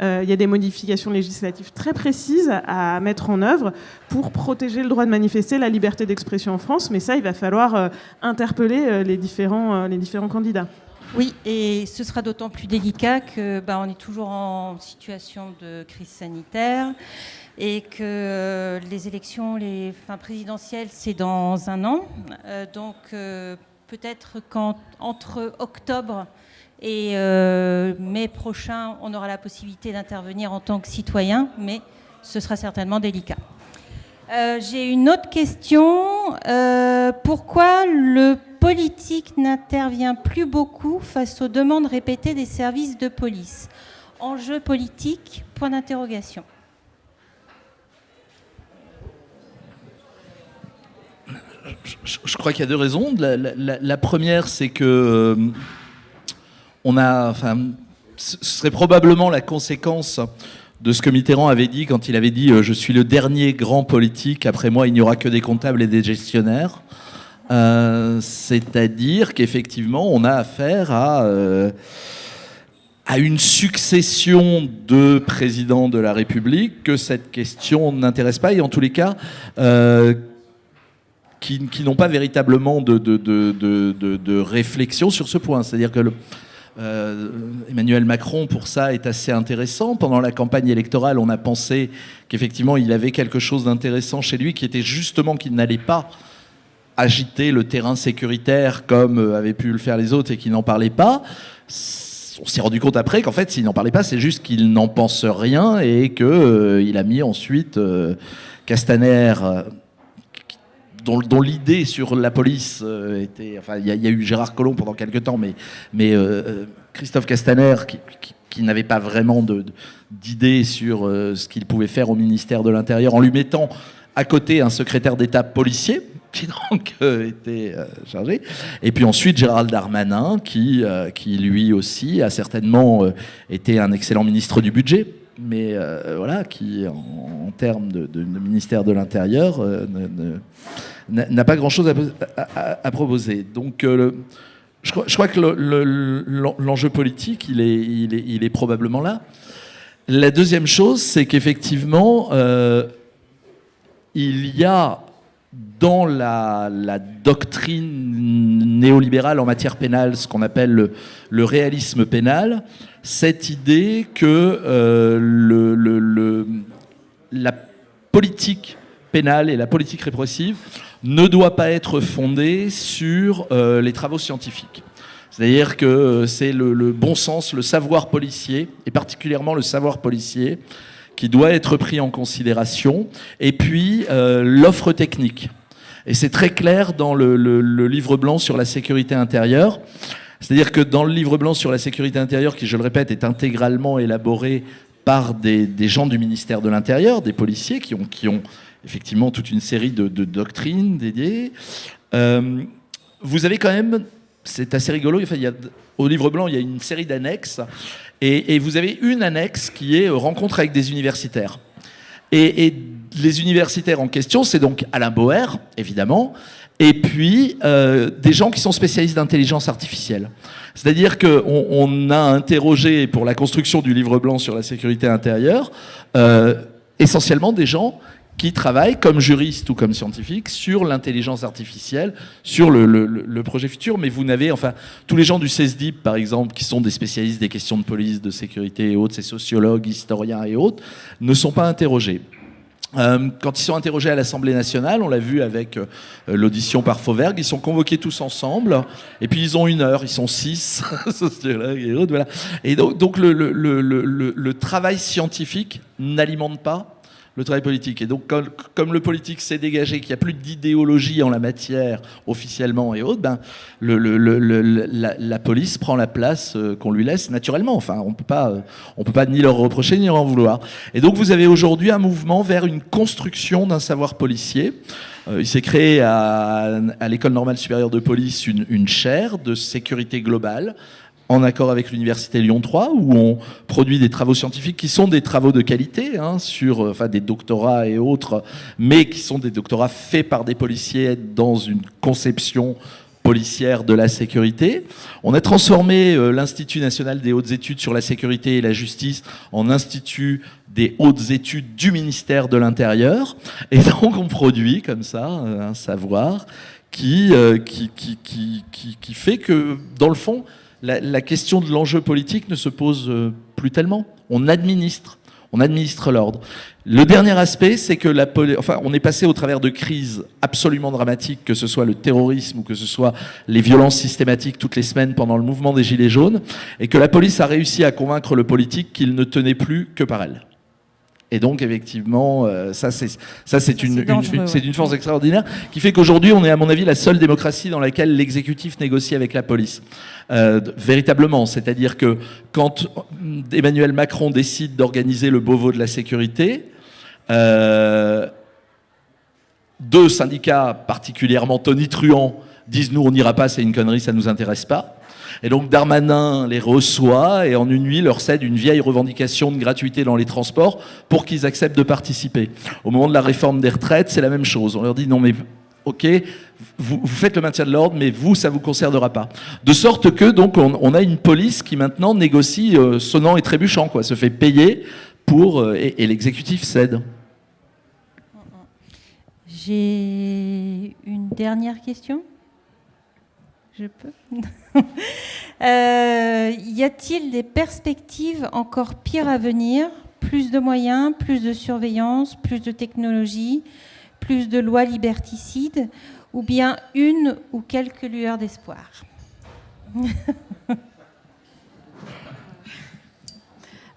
Il y a des modifications législatives très précises à mettre en œuvre pour protéger le droit de manifester, la liberté d'expression en France, mais ça, il va falloir interpeller les différents candidats. Oui, et ce sera d'autant plus délicat que on est toujours en situation de crise sanitaire et que les élections présidentielles, c'est dans un an. Donc peut-être qu'entre octobre et mai prochain, on aura la possibilité d'intervenir en tant que citoyen, mais ce sera certainement délicat. J'ai une autre question. Pourquoi le politique n'intervient plus beaucoup face aux demandes répétées des services de police? Enjeu politique, point d'interrogation. Je crois qu'il y a deux raisons. La première, c'est que ce serait probablement la conséquence de ce que Mitterrand avait dit quand il avait dit « Je suis le dernier grand politique, après moi il n'y aura que des comptables et des gestionnaires ». C'est-à-dire qu'effectivement on a affaire à une succession de présidents de la République que cette question n'intéresse pas, et en tous les cas qui n'ont pas véritablement de réflexion sur ce point. C'est-à-dire que Emmanuel Macron, pour ça, est assez intéressant. Pendant la campagne électorale, on a pensé qu'effectivement, il avait quelque chose d'intéressant chez lui, qui était justement qu'il n'allait pas agiter le terrain sécuritaire comme avaient pu le faire les autres et qu'il n'en parlait pas. On s'est rendu compte après qu'en fait, s'il n'en parlait pas, c'est juste qu'il n'en pense rien et qu'il a mis ensuite Castaner... dont l'idée sur la police était... il y a eu Gérard Collomb pendant quelques temps, mais Christophe Castaner, qui n'avait pas vraiment d'idée sur ce qu'il pouvait faire au ministère de l'Intérieur, en lui mettant à côté un secrétaire d'État policier, qui donc était chargé. Et puis ensuite, Gérald Darmanin, qui lui aussi a certainement été un excellent ministre du budget, mais qui, en termes de ministère de l'Intérieur, n'a pas grand-chose à proposer. Donc, je crois que l'enjeu politique, il est probablement là. La deuxième chose, c'est qu'effectivement, il y a dans la doctrine néolibérale en matière pénale, ce qu'on appelle le réalisme pénal, cette idée que la politique pénale et la politique répressive ne doit pas être fondée sur les travaux scientifiques. C'est-à-dire que c'est le bon sens, le savoir policier, et particulièrement le savoir policier, qui doit être pris en considération, et puis l'offre technique. Et c'est très clair dans le livre blanc sur la sécurité intérieure. C'est-à-dire que dans le livre blanc sur la sécurité intérieure, qui, je le répète, est intégralement élaboré par des gens du ministère de l'Intérieur, des policiers qui ont effectivement toute une série de doctrines dédiées, vous avez quand même c'est assez rigolo. Enfin, au livre blanc, il y a une série d'annexes. Et vous avez une annexe qui est rencontre avec des universitaires. Et les universitaires en question, c'est donc Alain Boer, évidemment, et puis des gens qui sont spécialistes d'intelligence artificielle. C'est-à-dire qu'on a interrogé pour la construction du livre blanc sur la sécurité intérieure essentiellement des gens qui travaillent comme juristes ou comme scientifiques sur l'intelligence artificielle, sur le projet futur. Mais vous n'avez, enfin, tous les gens du CESDIP, par exemple, qui sont des spécialistes des questions de police, de sécurité et autres, ces sociologues, historiens et autres, ne sont pas interrogés. Quand ils sont interrogés à l'Assemblée nationale, on l'a vu avec l'audition par Fauvergue, ils sont convoqués tous ensemble, et puis ils ont 1 heure, ils sont 6 sociologues et autres, voilà. Et donc le travail scientifique n'alimente pas le travail politique. Et donc, comme le politique s'est dégagé, qu'il n'y a plus d'idéologie en la matière, officiellement et autres, ben, la police prend la place qu'on lui laisse naturellement. Enfin, on peut pas ni leur reprocher, ni leur en vouloir. Et donc, vous avez aujourd'hui un mouvement vers une construction d'un savoir policier. Il s'est créé à l'École normale supérieure de police une chaire de sécurité globale, en accord avec l'Université Lyon 3, où on produit des travaux scientifiques qui sont des travaux de qualité, sur des doctorats et autres, mais qui sont des doctorats faits par des policiers dans une conception policière de la sécurité. On a transformé l'Institut national des hautes études sur la sécurité et la justice en Institut des hautes études du ministère de l'Intérieur. Et donc on produit comme ça un savoir qui fait que, dans le fond, la question de l'enjeu politique ne se pose plus tellement. On administre l'ordre. Le dernier aspect, c'est que on est passé au travers de crises absolument dramatiques, que ce soit le terrorisme ou que ce soit les violences systématiques toutes les semaines pendant le mouvement des Gilets jaunes, et que la police a réussi à convaincre le politique qu'il ne tenait plus que par elle. Et donc, effectivement, c'est une force extraordinaire qui fait qu'aujourd'hui, on est, à mon avis, la seule démocratie dans laquelle l'exécutif négocie avec la police. Véritablement. C'est-à-dire que quand Emmanuel Macron décide d'organiser le Beauvau de la sécurité, 2 syndicats particulièrement tonitruants disent « nous, on n'ira pas, c'est une connerie, ça ne nous intéresse pas ». Et donc Darmanin les reçoit et en une nuit leur cède une vieille revendication de gratuité dans les transports pour qu'ils acceptent de participer. Au moment de la réforme des retraites, c'est la même chose. On leur dit non mais ok, vous faites le maintien de l'ordre, mais vous, ça ne vous concernera pas. De sorte que donc on a une police qui maintenant négocie sonnant et trébuchant, quoi, se fait payer pour et l'exécutif cède. J'ai une dernière question. Je peux. Y a-t-il des perspectives encore pires à venir? Plus de moyens, plus de surveillance, plus de technologie, plus de lois liberticides, ou bien une ou quelques lueurs d'espoir?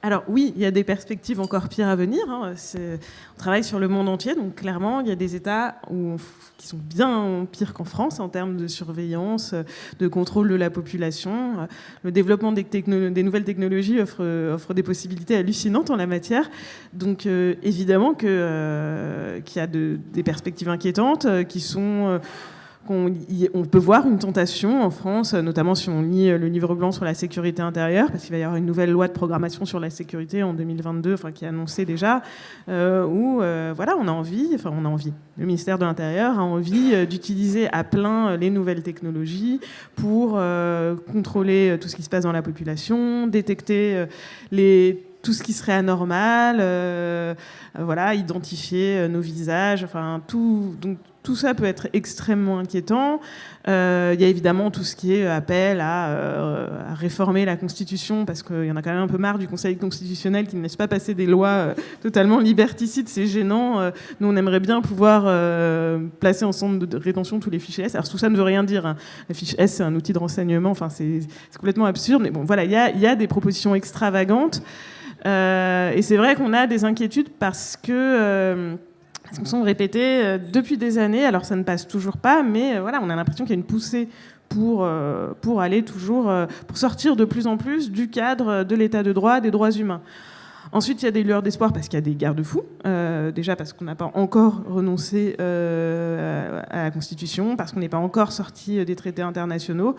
Alors oui, il y a des perspectives encore pires à venir. On travaille sur le monde entier, donc clairement, il y a des États qui sont bien pires qu'en France en termes de surveillance, de contrôle de la population. Le développement des nouvelles technologies offre des possibilités hallucinantes en la matière. Donc évidemment qu'il y a des perspectives inquiétantes qui sont... On peut voir une tentation en France, notamment si on lit le livre blanc sur la sécurité intérieure, parce qu'il va y avoir une nouvelle loi de programmation sur la sécurité en 2022, qui est annoncée déjà, où on a envie, le ministère de l'Intérieur a envie d'utiliser à plein les nouvelles technologies pour contrôler tout ce qui se passe dans la population, détecter tout ce qui serait anormal, identifier nos visages, tout ça peut être extrêmement inquiétant. Il y a évidemment tout ce qui est appel à réformer la Constitution, parce qu'il y en a quand même un peu marre du Conseil constitutionnel qui ne laisse pas passer des lois totalement liberticides. C'est gênant. Nous, on aimerait bien pouvoir placer en centre de rétention tous les fichiers S. Alors tout ça ne veut rien dire. Le fiche S, c'est un outil de renseignement. C'est complètement absurde. Mais bon, voilà, il y a des propositions extravagantes. Et c'est vrai qu'on a des inquiétudes parce que... Elles sont répétées depuis des années, alors ça ne passe toujours pas, mais on a l'impression qu'il y a une poussée pour aller toujours, pour sortir de plus en plus du cadre de l'état de droit, des droits humains. Ensuite, il y a des lueurs d'espoir parce qu'il y a des garde-fous. Déjà parce qu'on n'a pas encore renoncé à la Constitution, parce qu'on n'est pas encore sorti des traités internationaux,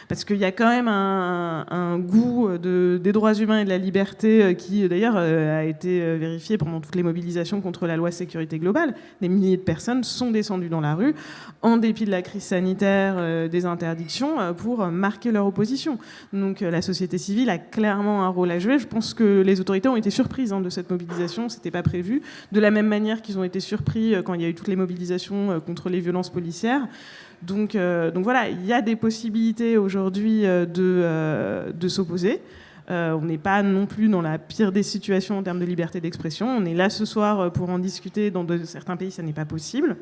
parce qu'il y a quand même un goût des droits humains et de la liberté qui, d'ailleurs, a été vérifié pendant toutes les mobilisations contre la loi sécurité globale. Des milliers de personnes sont descendues dans la rue, en dépit de la crise sanitaire, des interdictions, pour marquer leur opposition. Donc la société civile a clairement un rôle à jouer. Je pense que les autorités ont été surprises de cette mobilisation, c'était pas prévu. De la même manière qu'ils ont été surpris quand il y a eu toutes les mobilisations contre les violences policières. Donc voilà, il y a des possibilités aujourd'hui de s'opposer. On n'est pas non plus dans la pire des situations en termes de liberté d'expression. On est là ce soir pour en discuter. Dans certains pays, ça n'est pas possible.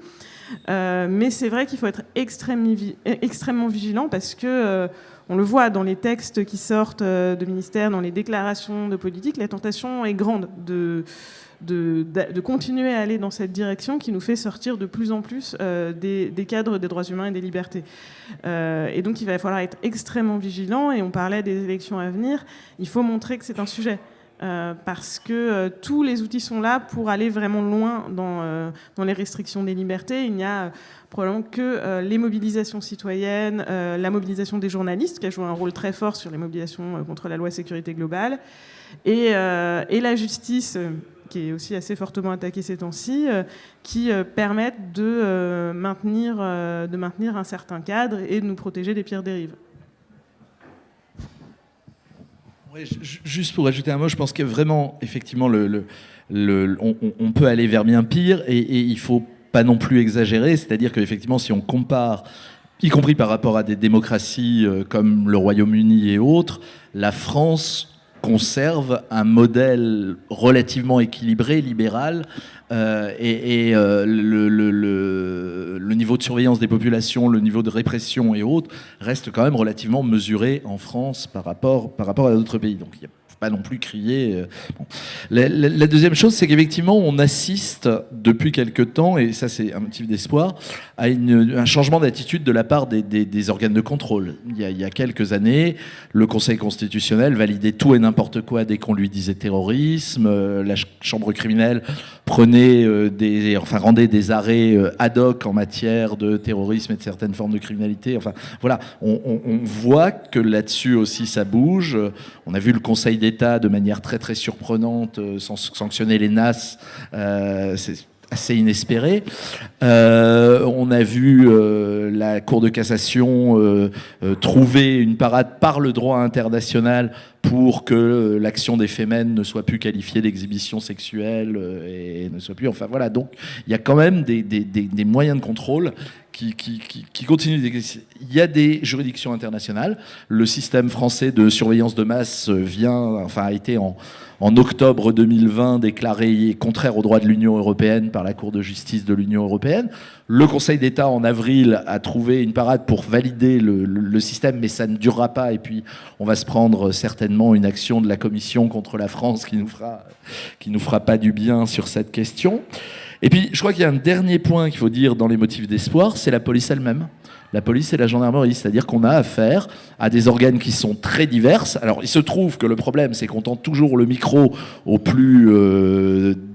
Mais c'est vrai qu'il faut être extrêmement vigilant parce que on le voit dans les textes qui sortent de ministères, dans les déclarations de politique, la tentation est grande de continuer à aller dans cette direction qui nous fait sortir de plus en plus des cadres des droits humains et des libertés. Et donc il va falloir être extrêmement vigilant, et on parlait des élections à venir, il faut montrer que c'est un sujet. Parce que tous les outils sont là pour aller vraiment loin dans les restrictions des libertés. Il n'y a probablement que les mobilisations citoyennes, la mobilisation des journalistes, qui a joué un rôle très fort sur les mobilisations contre la loi sécurité globale, et la justice, qui est aussi assez fortement attaquée ces temps-ci, qui permettent de maintenir un certain cadre et de nous protéger des pires dérives. Juste pour ajouter un mot, je pense que vraiment, effectivement, on peut aller vers bien pire, et il ne faut pas non plus exagérer. C'est-à-dire qu'effectivement, si on compare, y compris par rapport à des démocraties comme le Royaume-Uni et autres, la France conserve un modèle relativement équilibré, libéral, le niveau de surveillance des populations, le niveau de répression et autres reste quand même relativement mesuré en France par rapport à d'autres pays. Donc il ne faut pas non plus crier. Bon. La deuxième chose, c'est qu'effectivement, on assiste depuis quelque temps, et ça c'est un motif d'espoir, à un changement d'attitude de la part des organes de contrôle. Il y a quelques années, le Conseil constitutionnel validait tout et n'importe quoi dès qu'on lui disait terrorisme. La chambre criminelle rendait des arrêts ad hoc en matière de terrorisme et de certaines formes de criminalité. Enfin, voilà, on voit que là-dessus aussi ça bouge. On a vu le Conseil d'État de manière très très surprenante sanctionner les NAS. C'est assez inespéré. On a vu la Cour de cassation trouver une parade par le droit international pour que l'action des Femen ne soit plus qualifiée d'exhibition sexuelle et ne soit plus... Enfin voilà, donc il y a quand même des moyens de contrôle qui continuent d'exister. Il y a des juridictions internationales. Le système français de surveillance de masse a été en octobre 2020 déclaré contraire aux droits de l'Union européenne par la Cour de justice de l'Union européenne. Le Conseil d'État en avril a trouvé une parade pour valider le système, mais ça ne durera pas, et puis on va se prendre certainement une action de la Commission contre la France qui nous fera pas du bien sur cette question. Et puis je crois qu'il y a un dernier point qu'il faut dire dans les motifs d'espoir, c'est la police elle-même. La police et la gendarmerie, c'est-à-dire qu'on a affaire à des organes qui sont très diverses. Alors il se trouve que le problème, c'est qu'on tend toujours le micro au plus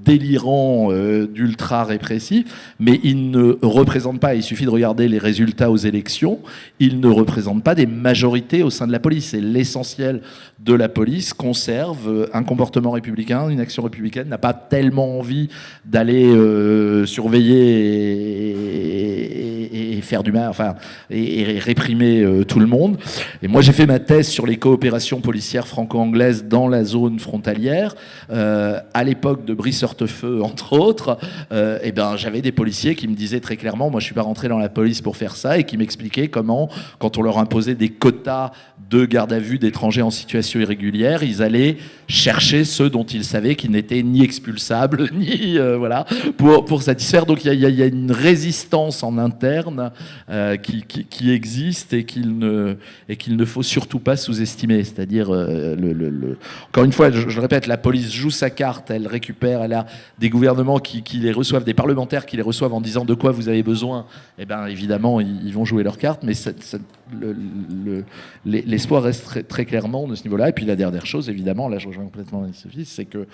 délirant d'ultra répressif, mais ils ne représentent pas, il suffit de regarder les résultats aux élections, ils ne représentent pas des majorités au sein de la police. Et l'essentiel de la police conserve un comportement républicain, une action républicaine, n'a pas tellement envie d'aller surveiller et faire du mal, et réprimer tout le monde. Et moi, j'ai fait ma thèse sur les coopérations policières franco-anglaises dans la zone frontalière. À l'époque de Brice Hortefeux, entre autres, j'avais des policiers qui me disaient très clairement, moi, je suis pas rentré dans la police pour faire ça, et qui m'expliquaient comment, quand on leur imposait des quotas de garde à vue d'étrangers en situation irrégulière, ils allaient chercher ceux dont ils savaient qu'ils n'étaient ni expulsables, ni pour satisfaire. Donc il y a une résistance en interne là qui existe et qu'il ne faut surtout pas sous-estimer. C'est-à-dire, encore une fois, je le répète, la police joue sa carte, elle récupère, elle a des gouvernements qui les reçoivent, des parlementaires qui les reçoivent en disant de quoi vous avez besoin. Eh bien, évidemment, ils vont jouer leur carte, mais l'espoir reste très, très clairement de ce niveau-là. Et puis la dernière chose, évidemment, là je rejoins complètement Anne-Sophie, c'est que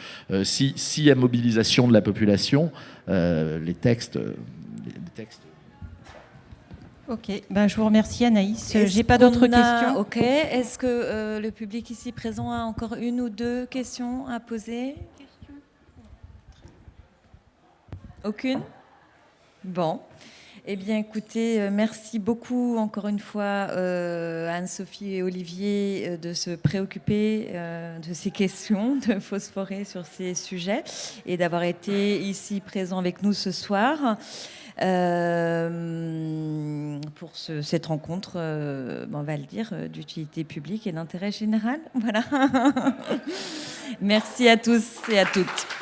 s'il y a mobilisation de la population, les textes. Ok, je vous remercie Anaïs. J'ai pas d'autres questions. Ok, est-ce que le public ici présent a encore une ou deux questions à poser? Aucune? Bon. Eh bien, écoutez, merci beaucoup encore une fois à Anne-Sophie et Olivier de se préoccuper de ces questions, de phosphorer sur ces sujets et d'avoir été ici présents avec nous ce soir pour cette rencontre, on va le dire, d'utilité publique et d'intérêt général. Voilà. Merci à tous et à toutes.